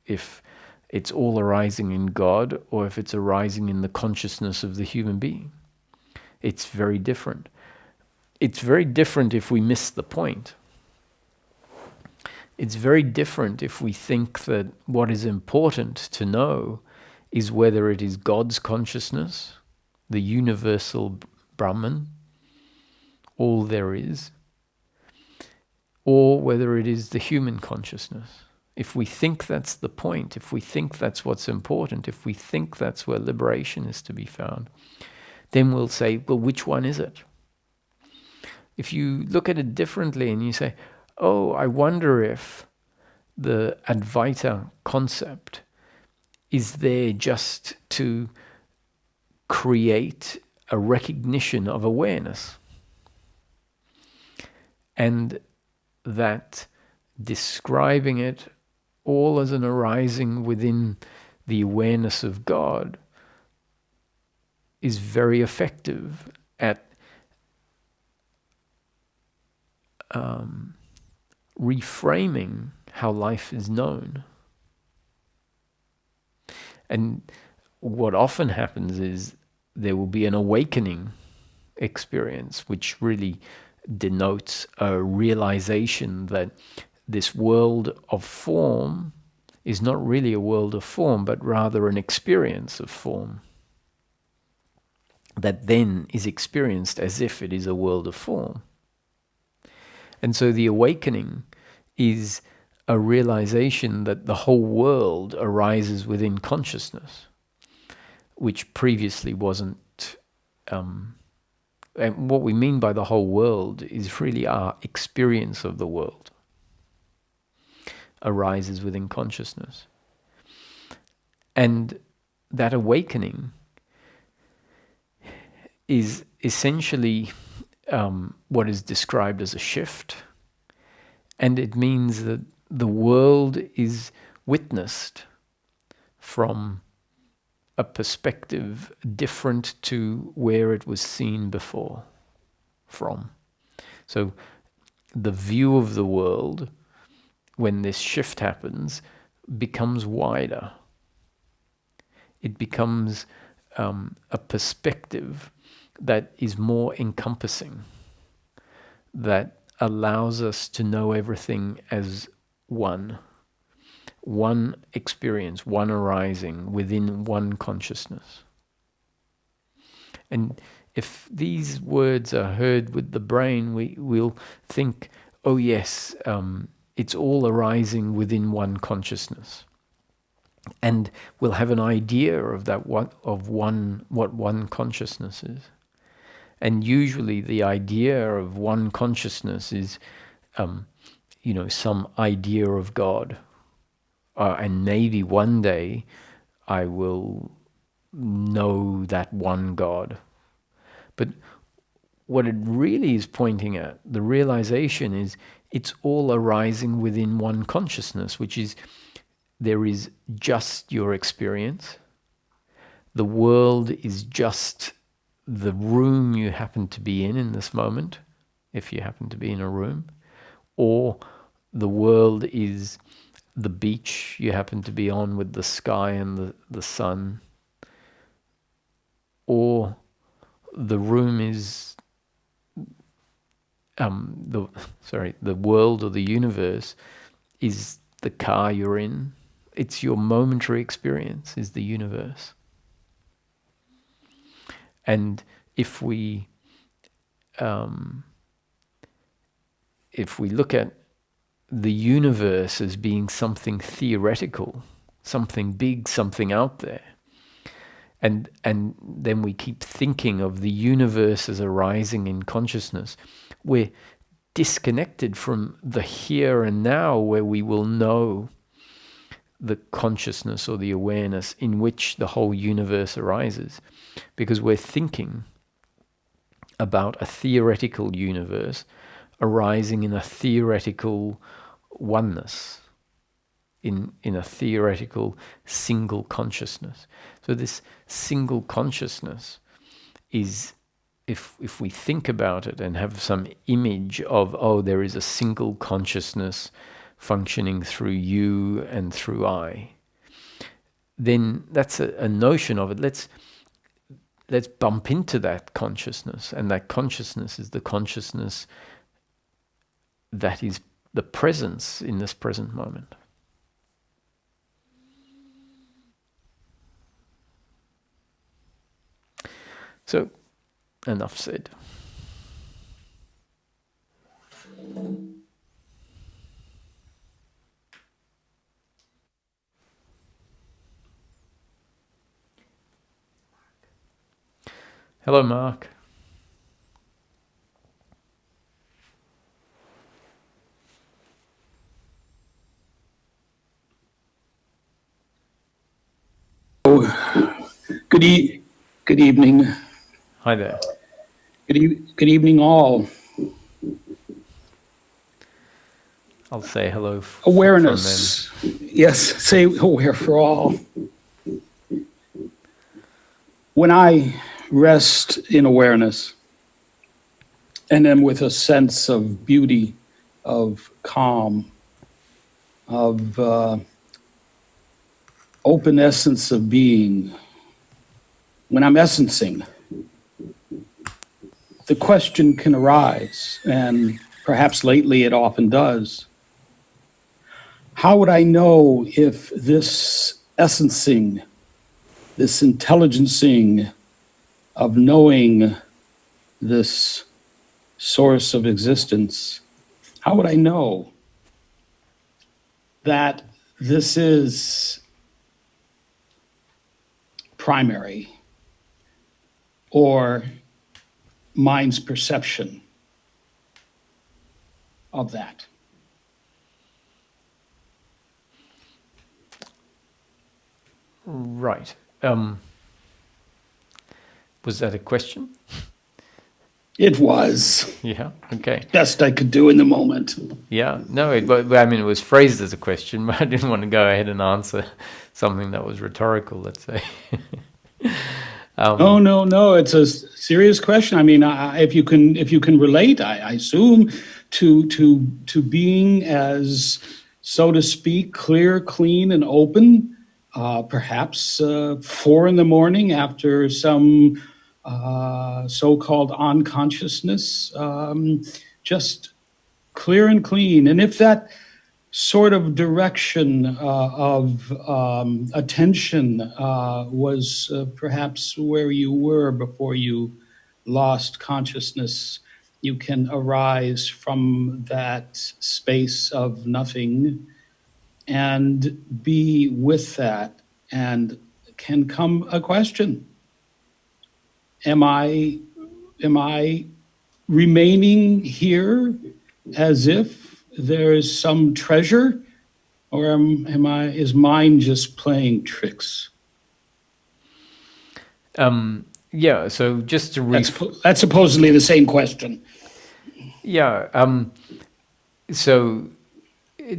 if it's all arising in God or if it's arising in the consciousness of the human being. It's very different. It's very different if we miss the point. It's very different if we think that what is important to know is whether it is God's consciousness, the universal Brahman, all there is, or whether it is the human consciousness. If we think that's the point, if we think that's what's important, if we think that's where liberation is to be found, then we'll say, well, which one is it? If you look at it differently and you say, oh, I wonder if the Advaita concept is there just to create a recognition of awareness, and that describing it all as an arising within the awareness of God is very effective at reframing how life is known. And what often happens is there will be an awakening experience, which really denotes a realization that this world of form is not really a world of form, but rather an experience of form that then is experienced as if it is a world of form. And so the awakening is a realization that the whole world arises within consciousness, which previously wasn't. And what we mean by the whole world is really our experience of the world arises within consciousness. And that awakening is essentially what is described as a shift. And it means that the world is witnessed from a perspective different to where it was seen before from. So the view of the world, when this shift happens, becomes wider. It becomes a perspective that is more encompassing, that allows us to know everything as one, one experience, one arising within one consciousness. And if these words are heard with the brain, we'll think, oh yes, it's all arising within one consciousness. And we'll have an idea of that what one consciousness is. And usually the idea of one consciousness is, some idea of God. And maybe one day I will know that one God. But what it really is pointing at, the realization is, it's all arising within one consciousness, which is, there is just your experience. The world is just the room you happen to be in this moment, if you happen to be in a room, or the world is the beach you happen to be on with the sky and the sun, or the room is the world or the universe is the car you're in. It's your momentary experience is the universe. And if we look at the universe as being something theoretical, something big, something out there, and then we keep thinking of the universe as arising in consciousness, we're disconnected from the here and now, where we will know the consciousness or the awareness in which the whole universe arises, because we're thinking about a theoretical universe arising in a theoretical oneness, in a theoretical single consciousness. So this single consciousness is, if we think about it and have some image of, oh, there is a single consciousness functioning through you and through I, then that's a notion of it. Let's bump into that consciousness, and that consciousness is the consciousness that is the presence in this present moment. So, enough said. Hello, Mark. Good evening. Hi there. Good evening, all. I'll say hello. Awareness. Yes, say aware for all. When I rest in awareness, and then with a sense of beauty, of calm, of open essence of being, when I'm essencing, the question can arise, and perhaps lately it often does. How would I know if this essencing, this intelligencing of knowing this source of existence, how would I know that this is primary, or mind's perception of that? Right. Was that a question? It was. Yeah. Okay. Best I could do in the moment. Yeah. No. It was phrased as a question, but I didn't want to go ahead and answer something that was rhetorical, let's say. No. It's a serious question. I mean, if you can relate, I assume to being as, so to speak, clear, clean, and open. Perhaps 4 a.m. after some so-called unconsciousness, just clear and clean. And if that sort of direction of attention was perhaps where you were before you lost consciousness. You can arise from that space of nothing and be with that, and can come a question. Am I remaining here as if there is some treasure, or is mine just playing tricks? Yeah, so just to That's supposedly the same question. yeah, so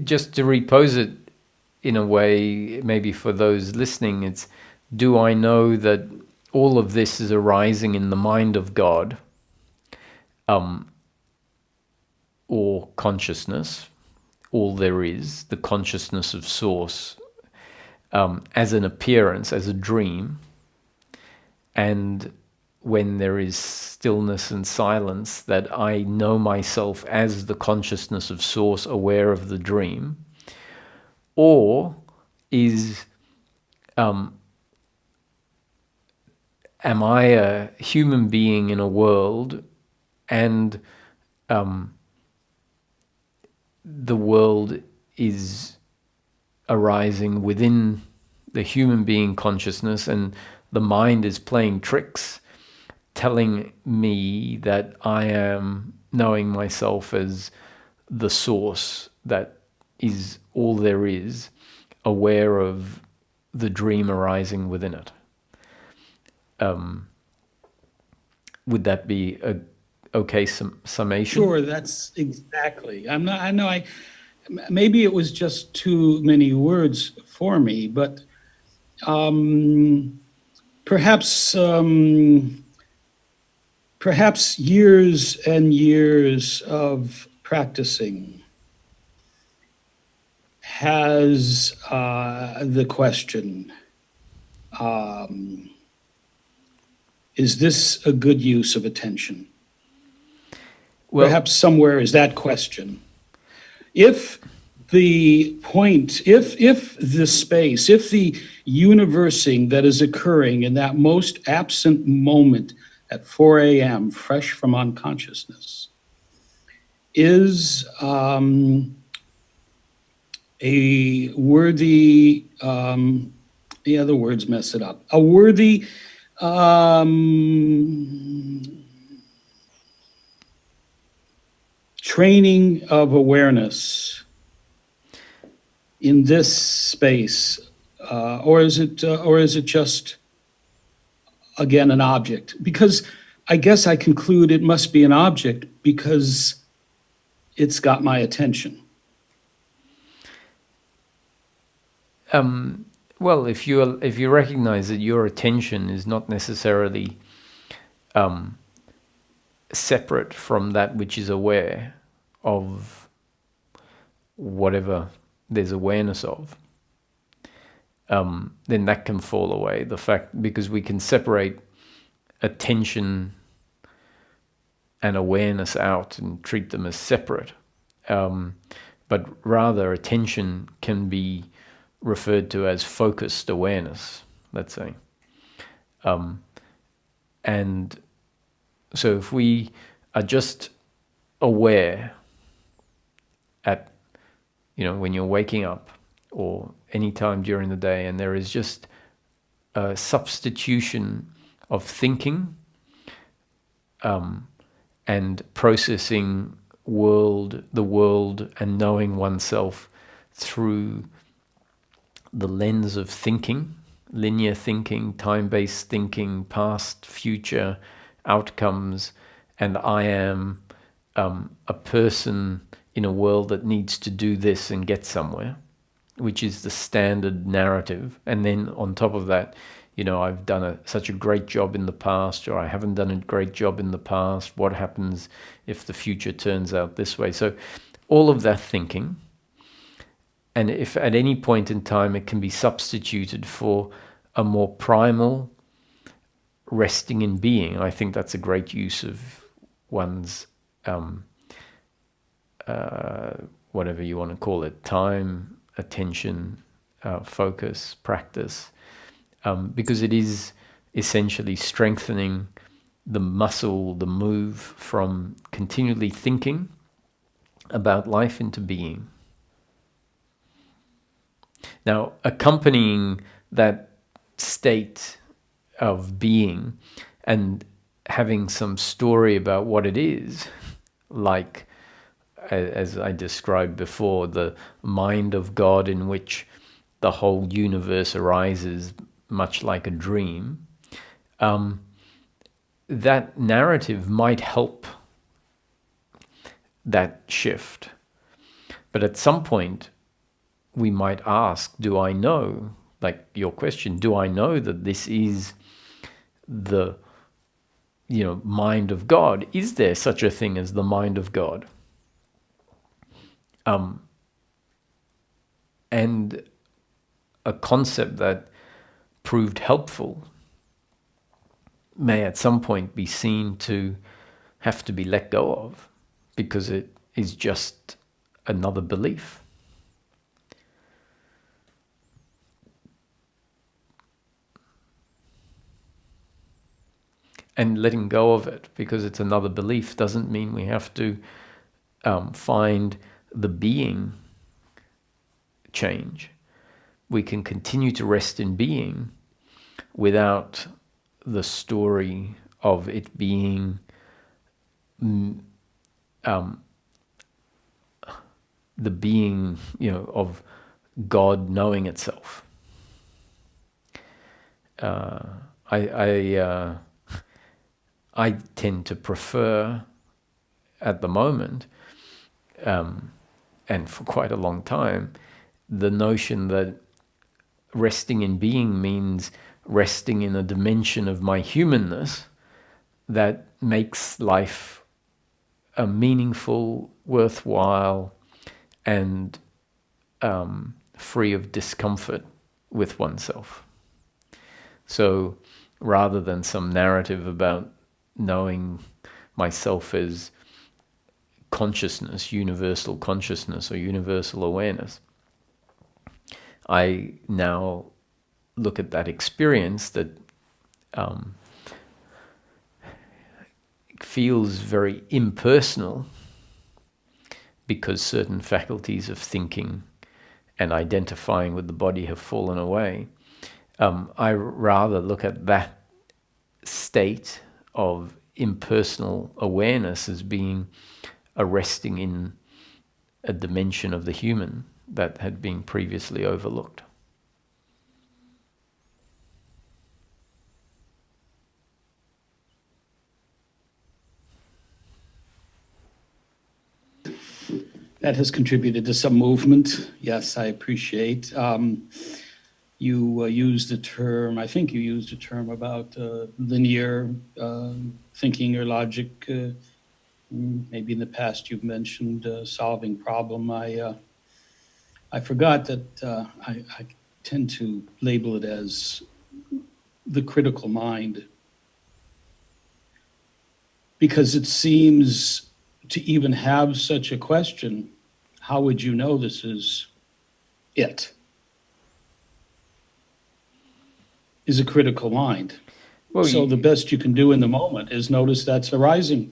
just to repose it in a way, maybe for those listening, it's, do I know that all of this is arising in the mind of God, or consciousness, all there is, the consciousness of Source, as an appearance, as a dream, and when there is stillness and silence, that I know myself as the consciousness of Source aware of the dream? Or is am I a human being in a world, and the world is arising within the human being consciousness, and the mind is playing tricks, telling me that I am knowing myself as the source that is all there is, aware of the dream arising within it. Would that be a okay summation? Sure, that's exactly. I'm not. I know. Maybe it was just too many words for me, but perhaps perhaps years and years of practicing has the question: is this a good use of attention? Well, Perhaps somewhere is that question. If the point, if the space, if the universing that is occurring in that most absent moment at 4 a.m., fresh from unconsciousness, is a worthy, the other words mess it up, a worthy training of awareness in this space, or is it just again an object? Because I guess I conclude it must be an object because it's got my attention. Well, if you recognize that your attention is not necessarily separate from that which is aware of whatever there's awareness of, then that can fall away. The fact, because we can separate attention and awareness out and treat them as separate, but rather attention can be referred to as focused awareness, let's say. And so if we are just aware at, when you're waking up or any time during the day, and there is just a substitution of thinking and processing the world and knowing oneself through the lens of thinking, linear thinking, time-based thinking, past, future, outcomes, and I am a person in a world that needs to do this and get somewhere, which is the standard narrative. And then on top of that, I've done such a great job in the past, or I haven't done a great job in the past. What happens if the future turns out this way? So all of that thinking, and if at any point in time it can be substituted for a more primal resting in being, I think that's a great use of one's whatever you want to call it, time, attention, focus, practice, because it is essentially strengthening the muscle, the move from continually thinking about life into being. Now, accompanying that state of being and having some story about what it is, like, as I described before, the mind of God in which the whole universe arises much like a dream, that narrative might help that shift. But at some point, we might ask, do I know, like your question, do I know that this is the mind of God? Is there such a thing as the mind of God? And a concept that proved helpful may at some point be seen to have to be let go of, because it is just another belief. And letting go of it because it's another belief doesn't mean we have to find the being change. We can continue to rest in being without the story of it being the being, of God knowing itself. I tend to prefer, at the moment, and for quite a long time, the notion that resting in being means resting in a dimension of my humanness that makes life a meaningful, worthwhile, and free of discomfort with oneself. So rather than some narrative about knowing myself as consciousness, universal consciousness or universal awareness, I now look at that experience that feels very impersonal because certain faculties of thinking and identifying with the body have fallen away. I rather look at that state of impersonal awareness as being a resting in a dimension of the human that had been previously overlooked. That has contributed to some movement. Yes, I appreciate. You used the term, I think you used a term about linear thinking or logic. Maybe in the past you've mentioned solving problem. I forgot that I tend to label it as the critical mind, because it seems to even have such a question, how would you know this is it? Is a critical mind. Well, so the best you can do in the moment is notice that's arising.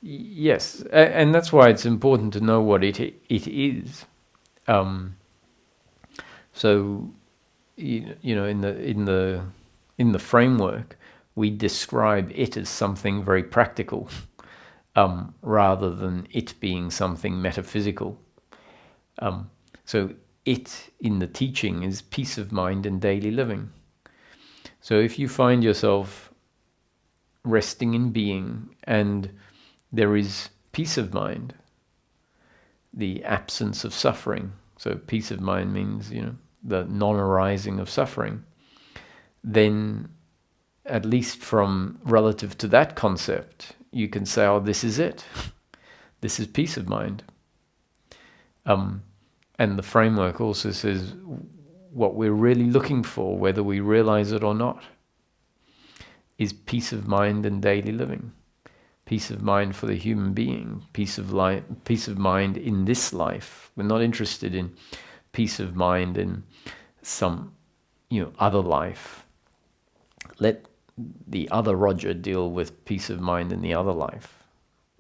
Yes, and that's why it's important to know what it is. So, in the framework, we describe it as something very practical, rather than it being something metaphysical. So it in the teaching is peace of mind in daily living. So if you find yourself resting in being and there is peace of mind, the absence of suffering. So peace of mind means, the non-arising of suffering. Then, at least from relative to that concept, you can say, oh, this is it. This is peace of mind. And the framework also says what we're really looking for, whether we realize it or not, is peace of mind in daily living. peace of mind for the human being, peace of mind in this life. We're not interested in peace of mind in some, other life. Let the other Roger deal with peace of mind in the other life.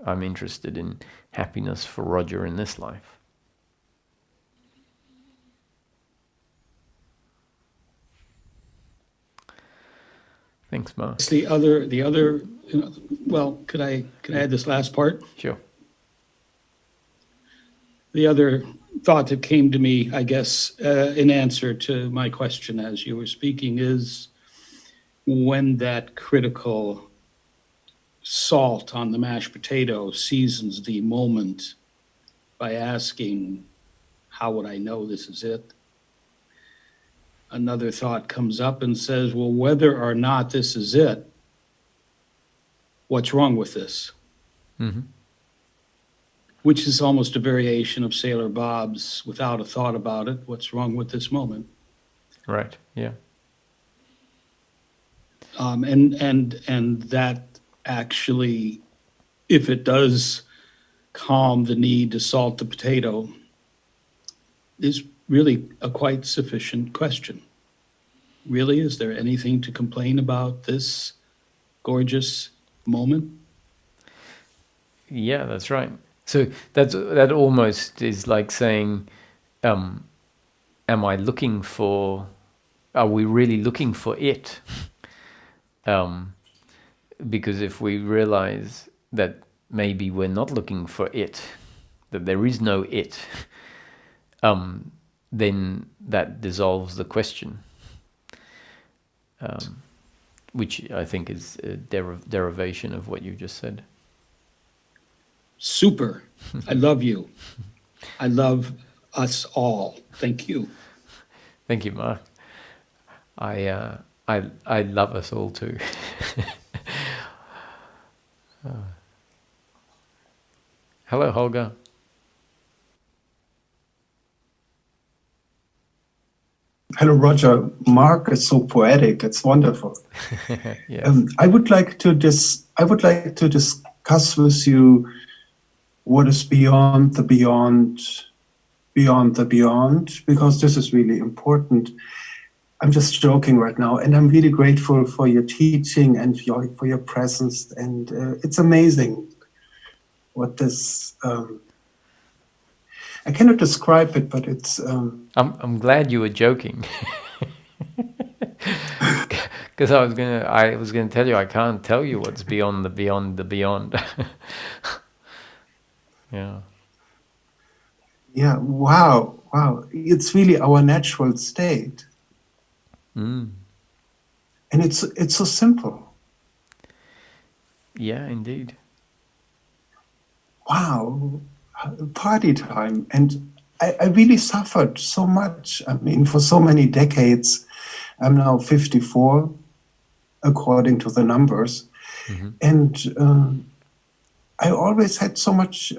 I'm interested in happiness for Roger in this life. Thanks, Mark. The other, well, could I add this last part? Sure. The other thought that came to me, I guess, in answer to my question as you were speaking is when that critical salt on the mashed potato seasons the moment by asking, how would I know this is it? Another thought comes up and says, well, whether or not this is it, what's wrong with this? Mm-hmm. Which is almost a variation of Sailor Bob's without a thought about it. What's wrong with this moment? Right. Yeah. And that actually, if it does calm the need to salt the potato, is really a quite sufficient question. Really, is there anything to complain about this gorgeous moment? Yeah, that's right. So that almost is like saying, am I looking for? Are we really looking for it? Because if we realize that maybe we're not looking for it, that there is no it, then that dissolves the question, which I think is a derivation of what you just said. Super. I love you. I love us all. Thank you. Thank you, Mark. I love us all too. Hello, Holger. Hello, Roger. Mark is so poetic. It's wonderful. Yes. I would like to discuss with you what is beyond the beyond, beyond the beyond, because this is really important. I'm just joking right now, and I'm really grateful for your teaching and for your presence. And it's amazing what this. I cannot describe it, but it's. I'm glad you were joking. Because I was gonna tell you I can't tell you what's beyond the beyond the beyond. Yeah. Yeah. Wow. Wow. It's really our natural state. Mm. And it's so simple. Yeah, indeed. Wow, party time. And I really suffered so much. I mean, for so many decades. I'm now 54, according to the numbers. Mm-hmm. And I always had so much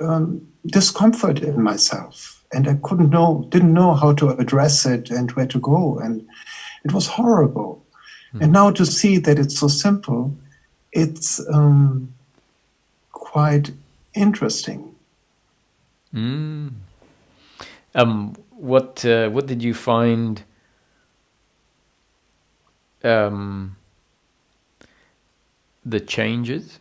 discomfort in myself. And I didn't know how to address it and where to go. And it was horrible. And now to see that it's so simple, it's quite interesting. What did you find? The changes.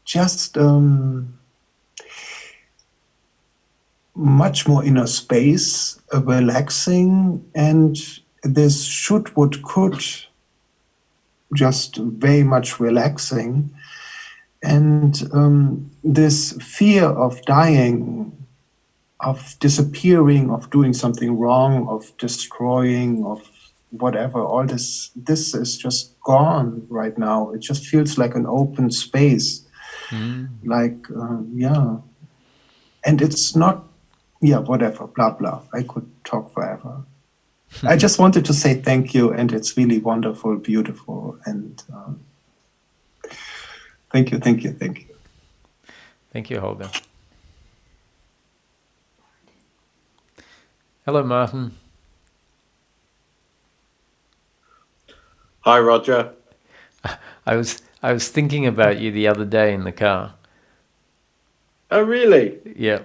Just much more inner space, relaxing, and this should, would, could, just very much relaxing. And this fear of dying, of disappearing, of doing something wrong, of destroying, of whatever, all this is just gone right now. It just feels like an open space. Like, yeah. And it's not, yeah, whatever, blah, blah. I could talk forever. I just wanted to say thank you, and it's really wonderful, beautiful, and thank you, thank you, thank you. Thank you, Holger. Hello, Martin. Hi, Roger. I was thinking about you the other day in the car. Oh, really? Yeah.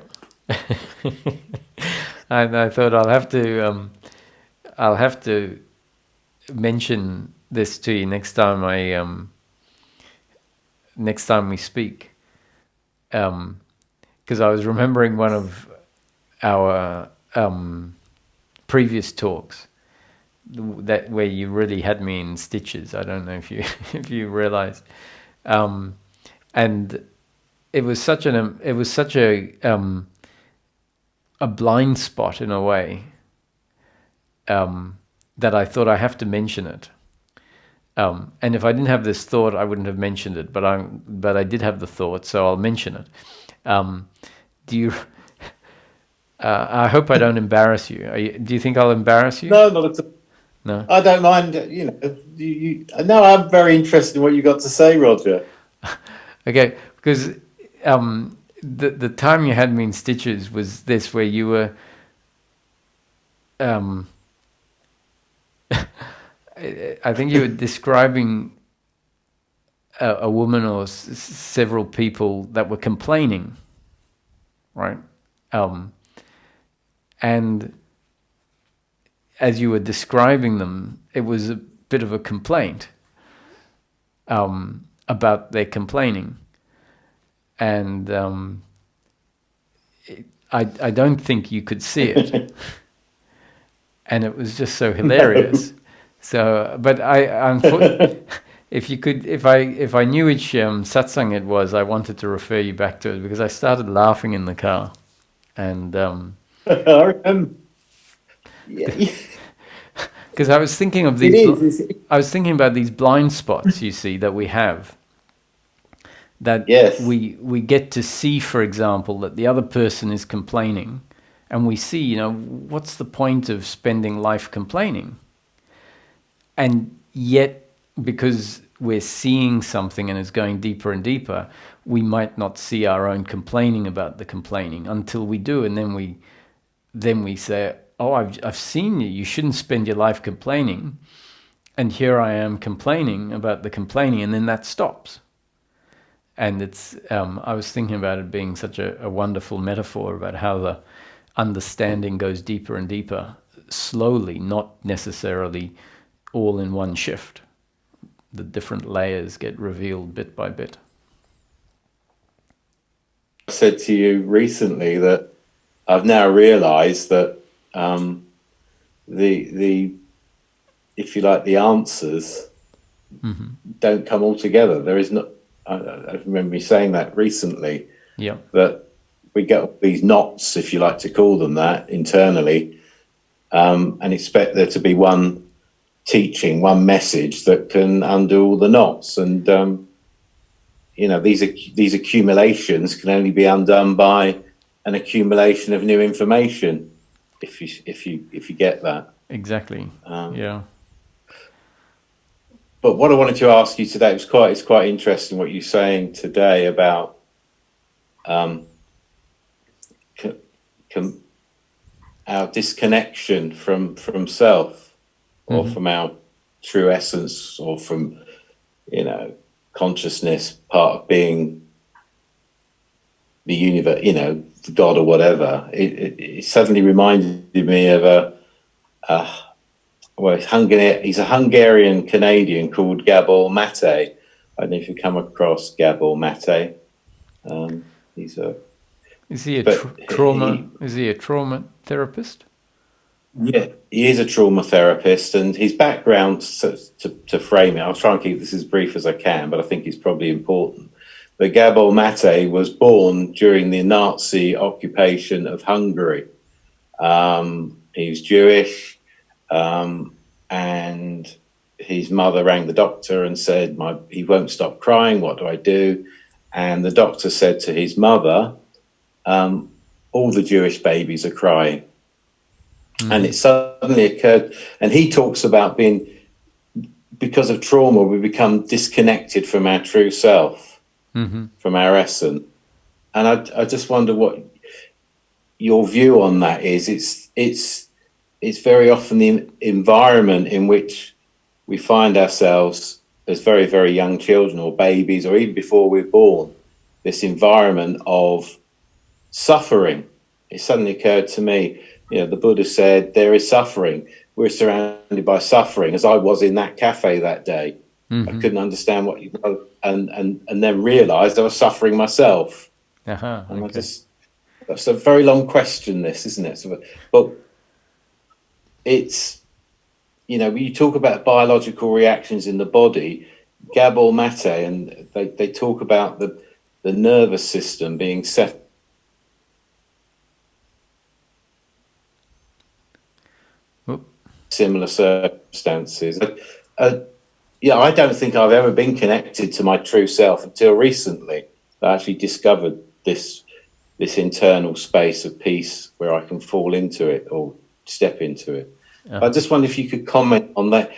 And I thought I'll have to mention this to you next time we speak. Because I was remembering one of our previous talks that where you really had me in stitches. I don't know if you if you realized, and it was such a blind spot in a way, that I thought I have to mention it. And if I didn't have this thought, I wouldn't have mentioned it. But I did have the thought, so I'll mention it. Do you? I hope I don't embarrass you. Do you think I'll embarrass you? No, not at all. No. I don't mind. No, I'm very interested in what you got to say, Roger. Okay, because the time you had me in stitches was this, where you were. I think you were describing a woman or several people that were complaining, right? And as you were describing them, it was a bit of a complaint about their complaining. And I don't think you could see it. And it was just so hilarious. So, but if I knew which satsang it was, I wanted to refer you back to it, because I started laughing in the car, and I remember. Yeah, because I was thinking of it these, is. I was thinking about these blind spots, you see, that we have, that Yes. we get to see, for example, that the other person is complaining, and we see, what's the point of spending life complaining? And yet, because we're seeing something and it's going deeper and deeper, we might not see our own complaining about the complaining until we do, and then we say, "Oh, I've seen you. You shouldn't spend your life complaining." And here I am complaining about the complaining, and then that stops. And it's I was thinking about it being such a wonderful metaphor about how the understanding goes deeper and deeper, slowly, not necessarily all in one shift. The different layers get revealed bit by bit. I said to you recently that I've now realised that the if you like, the answers don't come all together. There is not. I remember me saying that recently. Yeah. That we get these knots, if you like to call them that, internally, and expect there to be one teaching, one message that can undo all the knots. And these accumulations can only be undone by an accumulation of new information. If you get that. Exactly. Yeah. But what I wanted to ask you today, it's quite interesting what you're saying today about our disconnection from self, or from our true essence, or from consciousness, part of being the universe, God or whatever. It suddenly reminded me of he's a Hungarian Canadian called Gabor Mate. I don't know if you come across Gabor Mate. Is he a trauma? Is he a trauma therapist? Yeah, he is a trauma therapist, and his background, to frame it, I'll try and keep this as brief as I can, but I think it's probably important. But Gabor Mate was born during the Nazi occupation of Hungary. He was Jewish, and his mother rang the doctor and said, he won't stop crying, what do I do? And the doctor said to his mother, all the Jewish babies are crying. And it suddenly occurred, and he talks about because of trauma, we become disconnected from our true self, from our essence. And I just wonder what your view on that is. It's very often the environment in which we find ourselves as very, very young children or babies, or even before we're born, this environment of suffering. It suddenly occurred to me, the Buddha said there is suffering. We're surrounded by suffering, as I was in that cafe that day. I couldn't understand what you and then realised I was suffering myself. And okay. That's a very long question, this, isn't it? But it's, when you talk about biological reactions in the body, Gabor Mate, and they talk about the nervous system being set. Similar circumstances. I don't think I've ever been connected to my true self until recently. I actually discovered this internal space of peace where I can fall into it or step into it. I just wonder if you could comment on that,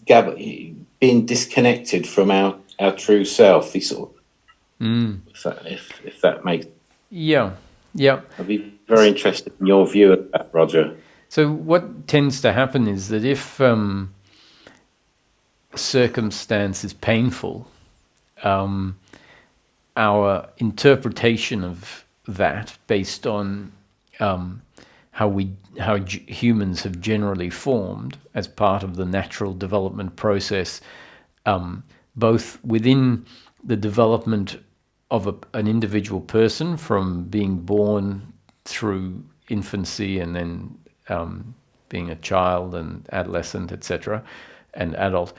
Gab, being disconnected from our true self. If that makes. Yeah. I'd be very interested in your view of that, Roger. So what tends to happen is that if circumstance is painful, our interpretation of that, based on how humans have generally formed as part of the natural development process, both within the development of an individual person from being born through infancy and then being a child and adolescent, etc., and adult.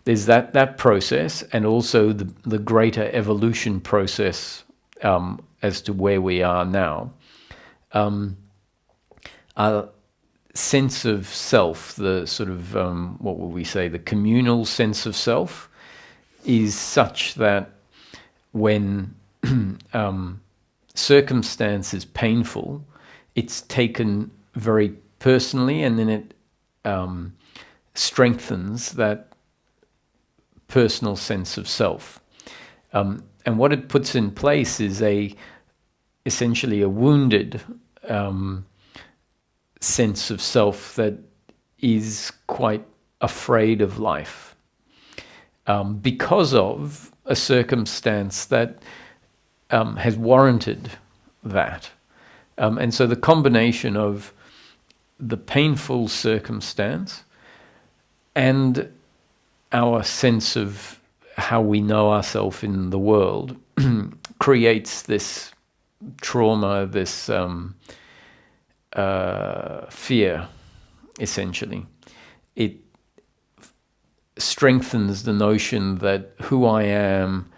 There's that process, and also the greater evolution process as to where we are now. Our sense of self, the sort of, what would we say, the communal sense of self, is such that when circumstance is painful, it's taken very personally, and then it strengthens that personal sense of self. And what it puts in place is essentially a wounded sense of self that is quite afraid of life because of a circumstance that has warranted that. And so the combination of the painful circumstance and our sense of how we know ourselves in the world creates this trauma, this fear, essentially. It strengthens the notion that who I am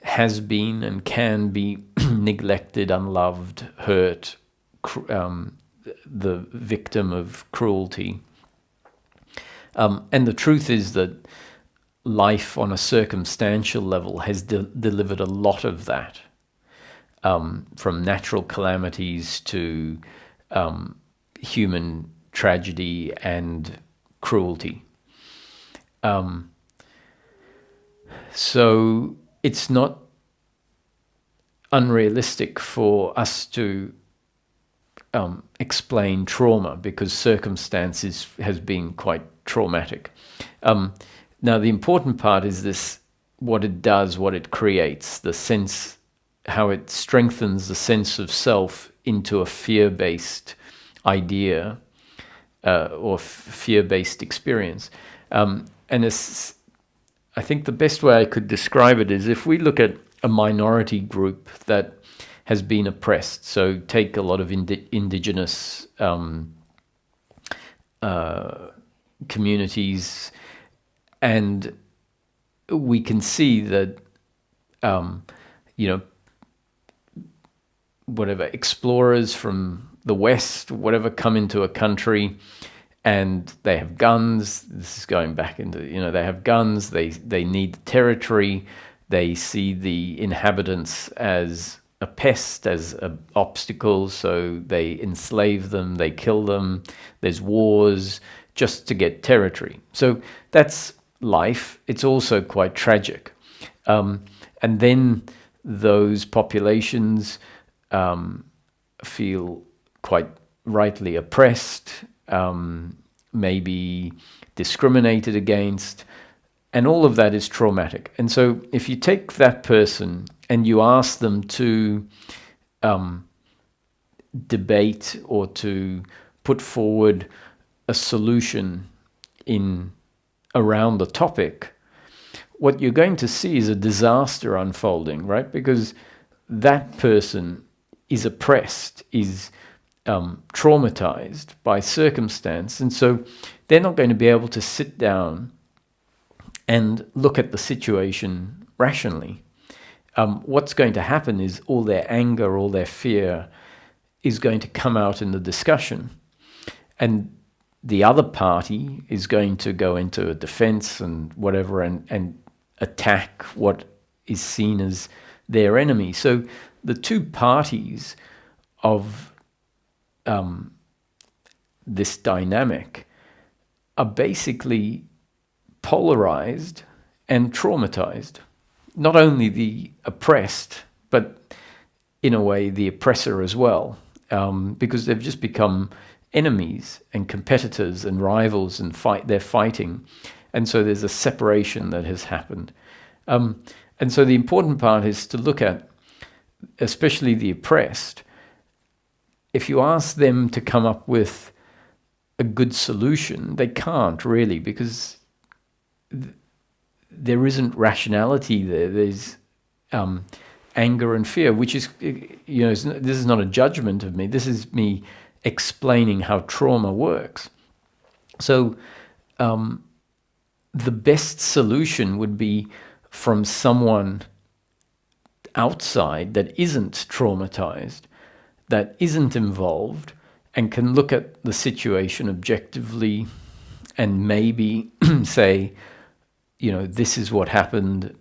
has been and can be neglected, unloved, hurt, the victim of cruelty. And the truth is that life on a circumstantial level has delivered a lot of that, from natural calamities to human tragedy and cruelty. So it's not unrealistic for us to explain trauma, because circumstances has been quite traumatic. Now the important part is this: what it does, what it creates, the sense, how it strengthens the sense of self into a fear-based idea or fear-based experience. And I think the best way I could describe it is if we look at a minority group that has been oppressed. So take a lot of indigenous communities, and we can see that, whatever explorers from the West, whatever, come into a country and they have guns. This is going back into, they have guns, they need the territory, they see the inhabitants as a pest, as an obstacle, so they enslave them, they kill them, there's wars just to get territory. So that's life. It's also quite tragic. And then those populations feel quite rightly oppressed. maybe discriminated against, and all of that is traumatic. And so if you take that person and you ask them to debate or to put forward a solution around the topic, what you're going to see is a disaster unfolding, right? Because that person is oppressed, is traumatized by circumstance, and so they're not going to be able to sit down and look at the situation rationally. What's going to happen is all their anger, all their fear is going to come out in the discussion, and the other party is going to go into a defense and whatever and attack what is seen as their enemy. So the two parties of this dynamic are basically polarized and traumatized. Not only the oppressed, but in a way the oppressor as well, because they've just become enemies and competitors and rivals, and they're fighting. And so there's a separation that has happened. And so the important part is to look at, especially the oppressed, if you ask them to come up with a good solution, they can't really, because there isn't rationality there. There's anger and fear, which is, this is not a judgment of me. This is me explaining how trauma works. So the best solution would be from someone outside that isn't traumatized, that isn't involved, and can look at the situation objectively and maybe say, this is what happened,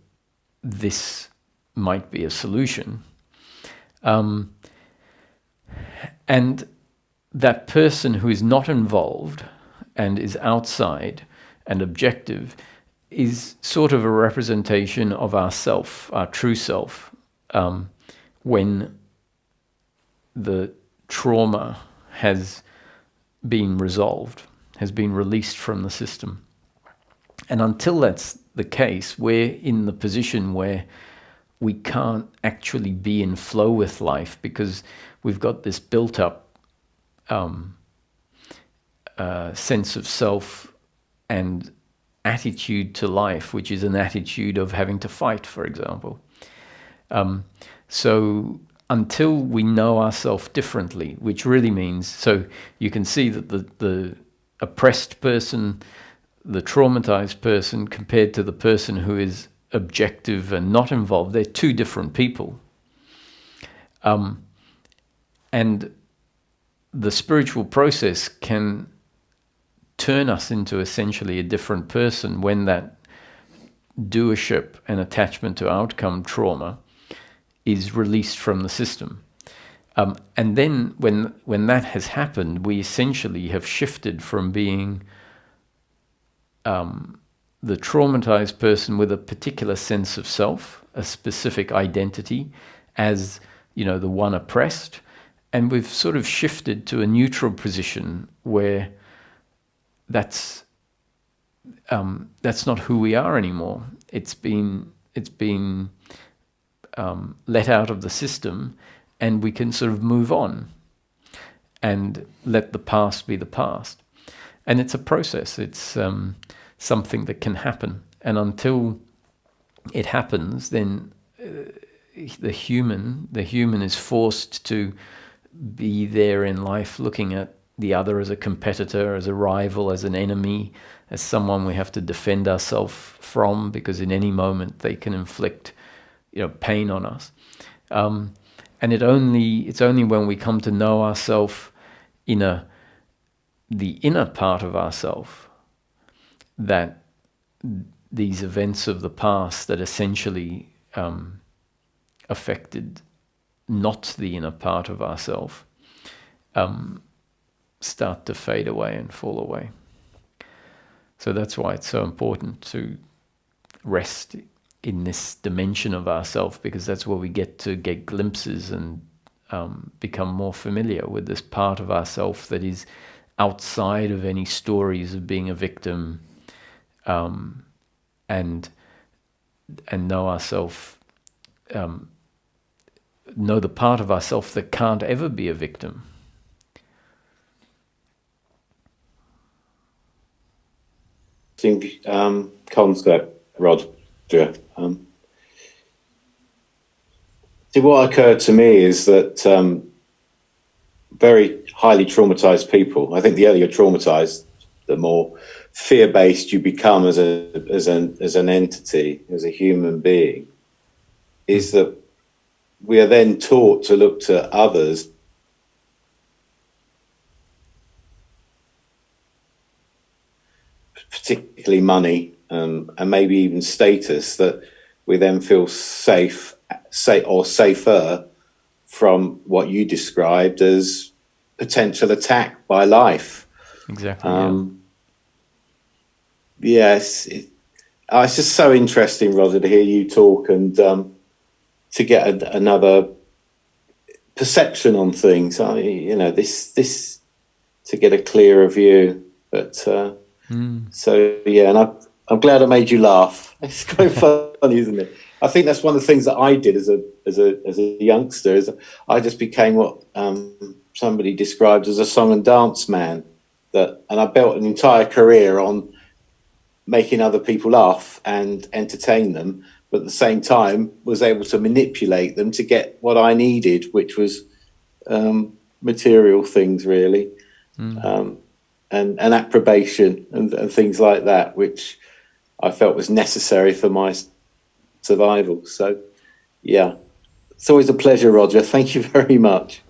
this might be a solution. And that person who is not involved and is outside and objective is sort of a representation of our self, our true self, when the trauma has been resolved, has been released from the system. And until that's the case, we're in the position where we can't actually be in flow with life, because we've got this built up sense of self and attitude to life, which is an attitude of having to fight, for example. So until we know ourselves differently, which really means, so you can see that the oppressed person, the traumatized person, compared to the person who is objective and not involved, they're two different people. And the spiritual process can turn us into essentially a different person when that doership and attachment to outcome trauma is released from the system. And then when that has happened, we essentially have shifted from being the traumatized person with a particular sense of self, a specific identity as, the one oppressed, and we've sort of shifted to a neutral position where that's not who we are anymore. It's been let out of the system, and we can sort of move on and let the past be the past. And it's a process. It's something that can happen. And until it happens, then the human is forced to be there in life, looking at the other as a competitor, as a rival, as an enemy, as someone we have to defend ourselves from, because in any moment they can inflict pain on us. And it's only when we come to know ourselves in the inner part of ourselves that these events of the past that essentially affected not the inner part of ourselves start to fade away and fall away. So that's why it's so important to rest in this dimension of ourself, because that's where we get to get glimpses and become more familiar with this part of ourself that is outside of any stories of being a victim, and know ourself, know the part of ourself that can't ever be a victim. Concept, Roger. See, what occurred to me is that very highly traumatized people, I think the earlier traumatized, the more fear-based you become as an entity, as a human being, is that we are then taught to look to others, particularly money, and maybe even status, that we then feel safer from what you described as potential attack by life. Exactly. Yes, it's just so interesting, Roger, to hear you talk and to get another perception on things. This to get a clearer view. But so yeah, and I'm glad I made you laugh. It's quite funny, isn't it? I think that's one of the things that I did as a youngster. Is I just became what somebody described as a song and dance man. And I built an entire career on making other people laugh and entertain them, but at the same time was able to manipulate them to get what I needed, which was material things, really, and approbation and things like that, which I felt was necessary for my survival. So, yeah, it's always a pleasure, Roger. Thank you very much.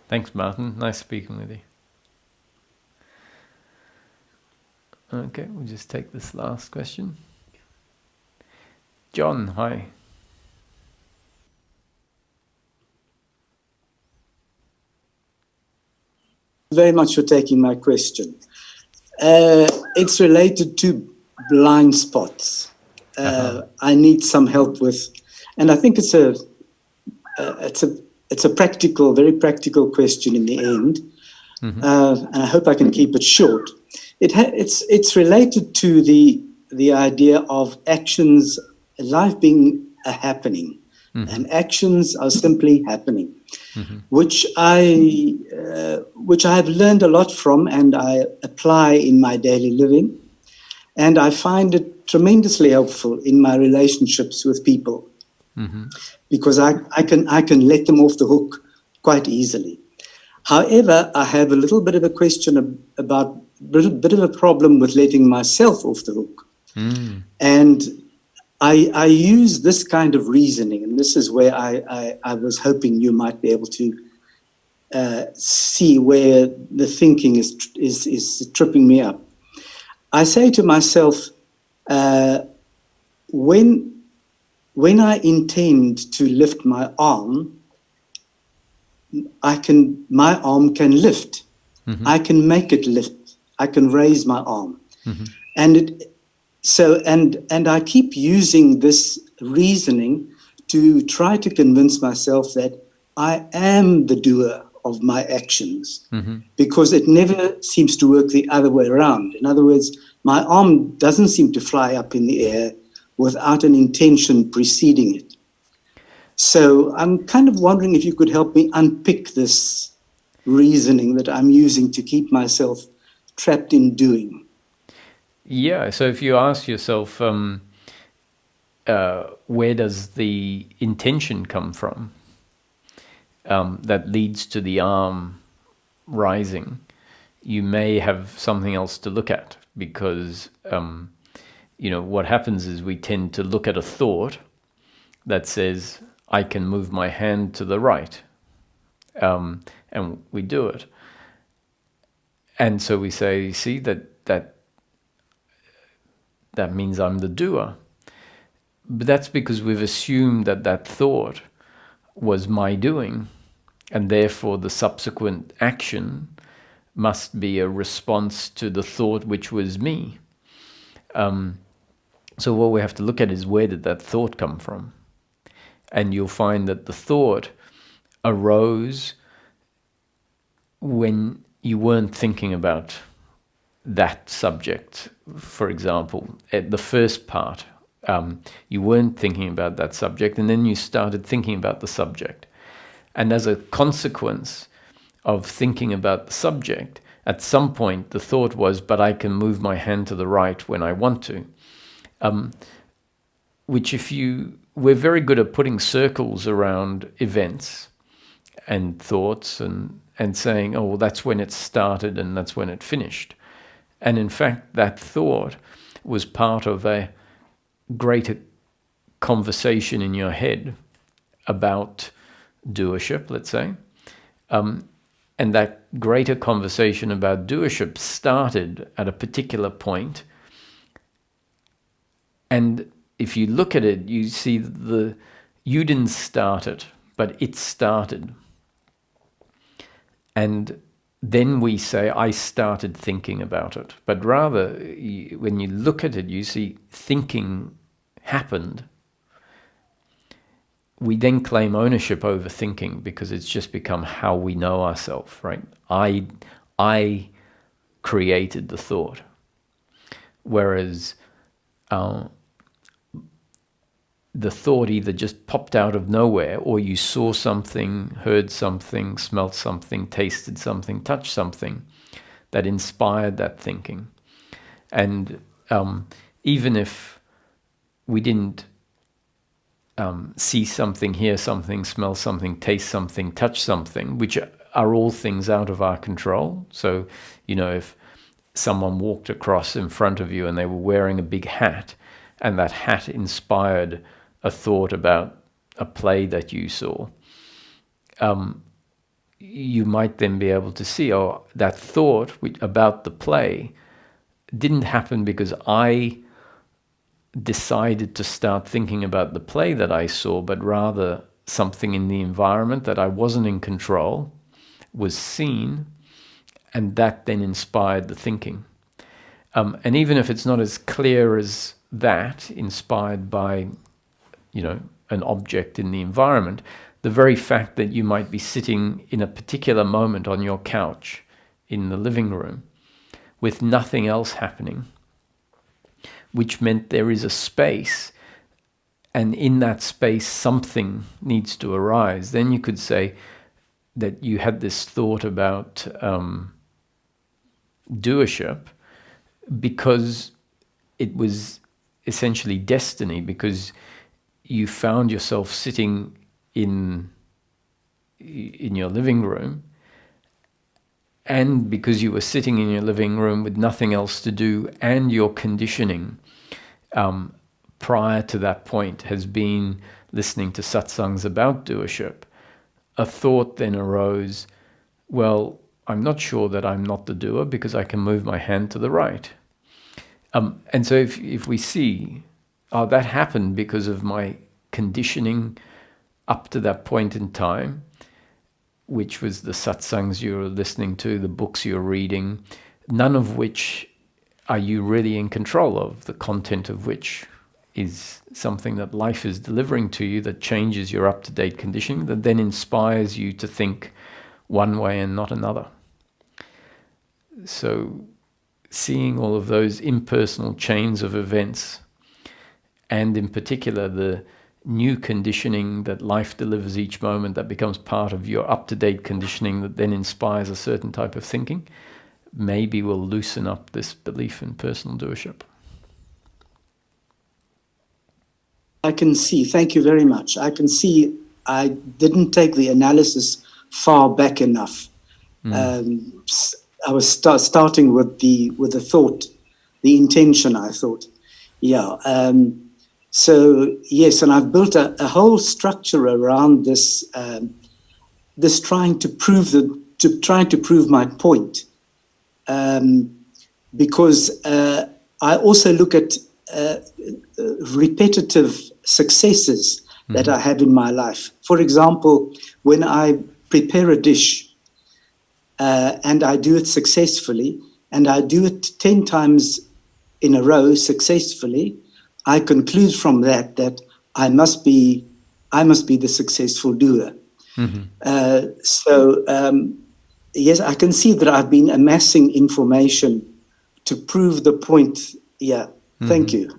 Thanks, Martin. Nice speaking with you. Okay, we'll just take this last question. John, hi. Very much for taking my question. It's related to blind spots. I need some help with, and I think it's a practical, very practical question in the end, and I hope I can keep it short. It's related to the idea of actions, life being a happening, and actions are simply happening, which I have learned a lot from, and I apply in my daily living, and I find it tremendously helpful in my relationships with people, because I can let them off the hook quite easily. However, I have a little bit of a question about a bit of a problem with letting myself off the hook. And I use this kind of reasoning, and this is where I was hoping you might be able to see where the thinking is tripping me up. I say to myself, when I intend to lift my arm, my arm can lift. I can make it lift. I can raise my arm. And I keep using this reasoning to try to convince myself that I am the doer of my actions, because it never seems to work the other way around. In other words, my arm doesn't seem to fly up in the air without an intention preceding it. So I'm kind of wondering if you could help me unpick this reasoning that I'm using to keep myself trapped in doing. Yeah, so if you ask yourself, where does the intention come from that leads to the arm rising, you may have something else to look at, because what happens is we tend to look at a thought that says, I can move my hand to the right, and we do it. And so we say, see, that means I'm the doer. But that's because we've assumed that thought was my doing, and therefore the subsequent action must be a response to the thought which was me. So what we have to look at is, where did that thought come from? And you'll find that the thought arose when you weren't thinking about that subject, for example, at the first part, you weren't thinking about that subject, and then you started thinking about the subject. And as a consequence of thinking about the subject, at some point the thought was, but I can move my hand to the right when I want to. Which we're very good at putting circles around events and thoughts and saying, oh, well, that's when it started and that's when it finished. And in fact, that thought was part of a greater conversation in your head about doership, let's say. And that greater conversation about doership started at a particular point. And if you look at it, you see you didn't start it, but it started. And then we say, I started thinking about it. But rather, when you look at it, you see thinking happened. We then claim ownership over thinking because it's just become how we know ourselves, right? I created the thought. Whereas the thought either just popped out of nowhere, or you saw something, heard something, smelt something, tasted something, touched something that inspired that thinking. And even if we didn't see something, hear something, smell something, taste something, touch something, which are all things out of our control. So, if someone walked across in front of you and they were wearing a big hat, and that hat inspired a thought about a play that you saw, you might then be able to see, oh, that thought about the play didn't happen because I decided to start thinking about the play that I saw, but rather something in the environment that I wasn't in control was seen, and that then inspired the thinking. And even if it's not as clear as that, inspired by an object in the environment, the very fact that you might be sitting in a particular moment on your couch in the living room with nothing else happening, which meant there is a space, and in that space something needs to arise, then you could say that you had this thought about doership because it was essentially destiny, because you found yourself sitting in your living room, and because you were sitting in your living room with nothing else to do, and your conditioning prior to that point has been listening to satsangs about doership, a thought then arose, well, I'm not sure that I'm not the doer because I can move my hand to the right. And so if we see, that happened because of my conditioning up to that point in time, which was the satsangs you were listening to, the books you're reading, none of which are you really in control of, the content of which is something that life is delivering to you that changes your up-to-date conditioning, that then inspires you to think one way and not another. So seeing all of those impersonal chains of events, and in particular the new conditioning that life delivers each moment that becomes part of your up-to-date conditioning that then inspires a certain type of thinking, maybe will loosen up this belief in personal doership. I can see, thank you very much. I can see I didn't take the analysis far back enough. I was starting with the thought, the intention, I thought. So yes, and I've built a whole structure around this, this trying to prove my point, because I also look at repetitive successes that I have in my life. For example, when I prepare a dish and I do it successfully, and I do it 10 times in a row successfully, I conclude from that I must be the successful doer. yes, I can see that I've been amassing information to prove the point. Yeah, thank you.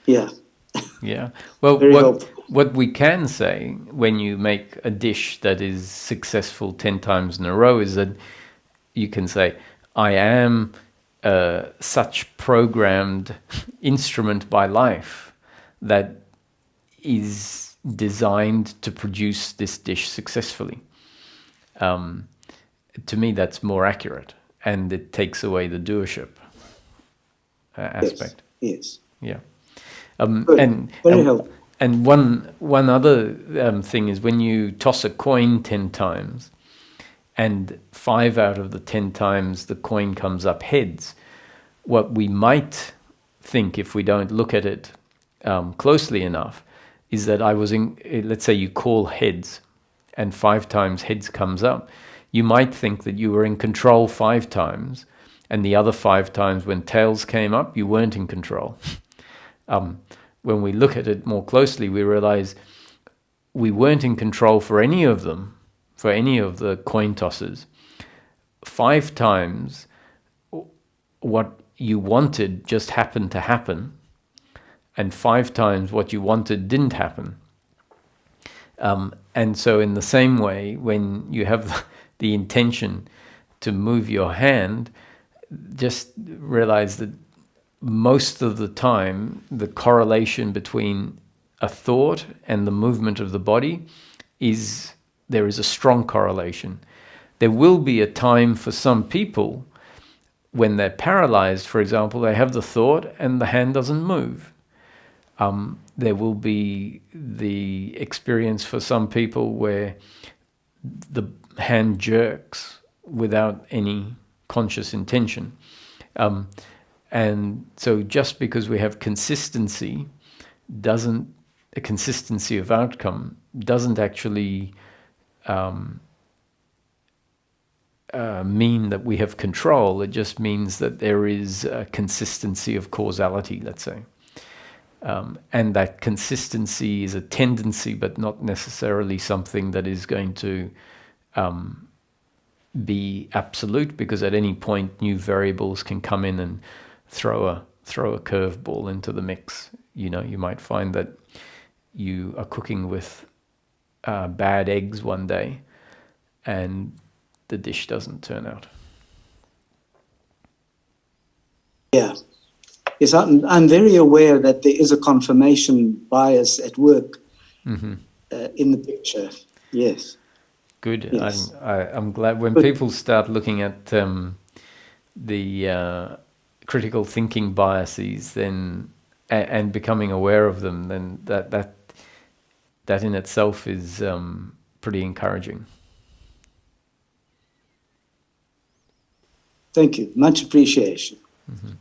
Yeah. Yeah. Well, Very helpful. what we can say when you make a dish that is successful 10 times in a row is that you can say, I am such programmed instrument by life that is designed to produce this dish successfully. To me, that's more accurate, and it takes away the doership aspect. Yes. Yeah. Good. And Very helpful. and one other thing is when you toss a coin 10 times, and 5 out of the 10 times the coin comes up heads, what we might think if we don't look at it closely enough is that I was in, let's say you call heads and 5 times heads comes up, you might think that you were in control 5 times, and the other 5 times when tails came up, you weren't in control. When we look at it more closely, we realize we weren't in control for any of them, for any of the coin tosses. 5 times what you wanted just happened to happen, and 5 times what you wanted didn't happen. And so in the same way, when you have the intention to move your hand, just realize that most of the time, the correlation between a thought and the movement of the body there is a strong correlation. There will be a time for some people when they're paralyzed, for example, they have the thought and the hand doesn't move. There will be the experience for some people where the hand jerks without any conscious intention. And so just because we have consistency a consistency of outcome doesn't actually mean that we have control. It just means that there is a consistency of causality, let's say. And that consistency is a tendency, but not necessarily something that is going to be absolute, because at any point new variables can come in and throw a curveball into the mix. You know, you might find that you are cooking with bad eggs one day and the dish doesn't turn out. Yeah. Yes, I'm very aware that there is a confirmation bias at work in the picture. Yes. Good. Yes. I'm glad when people start looking at the critical thinking biases, then and becoming aware of them, then that in itself is pretty encouraging. Thank you. Much appreciation. Mm-hmm.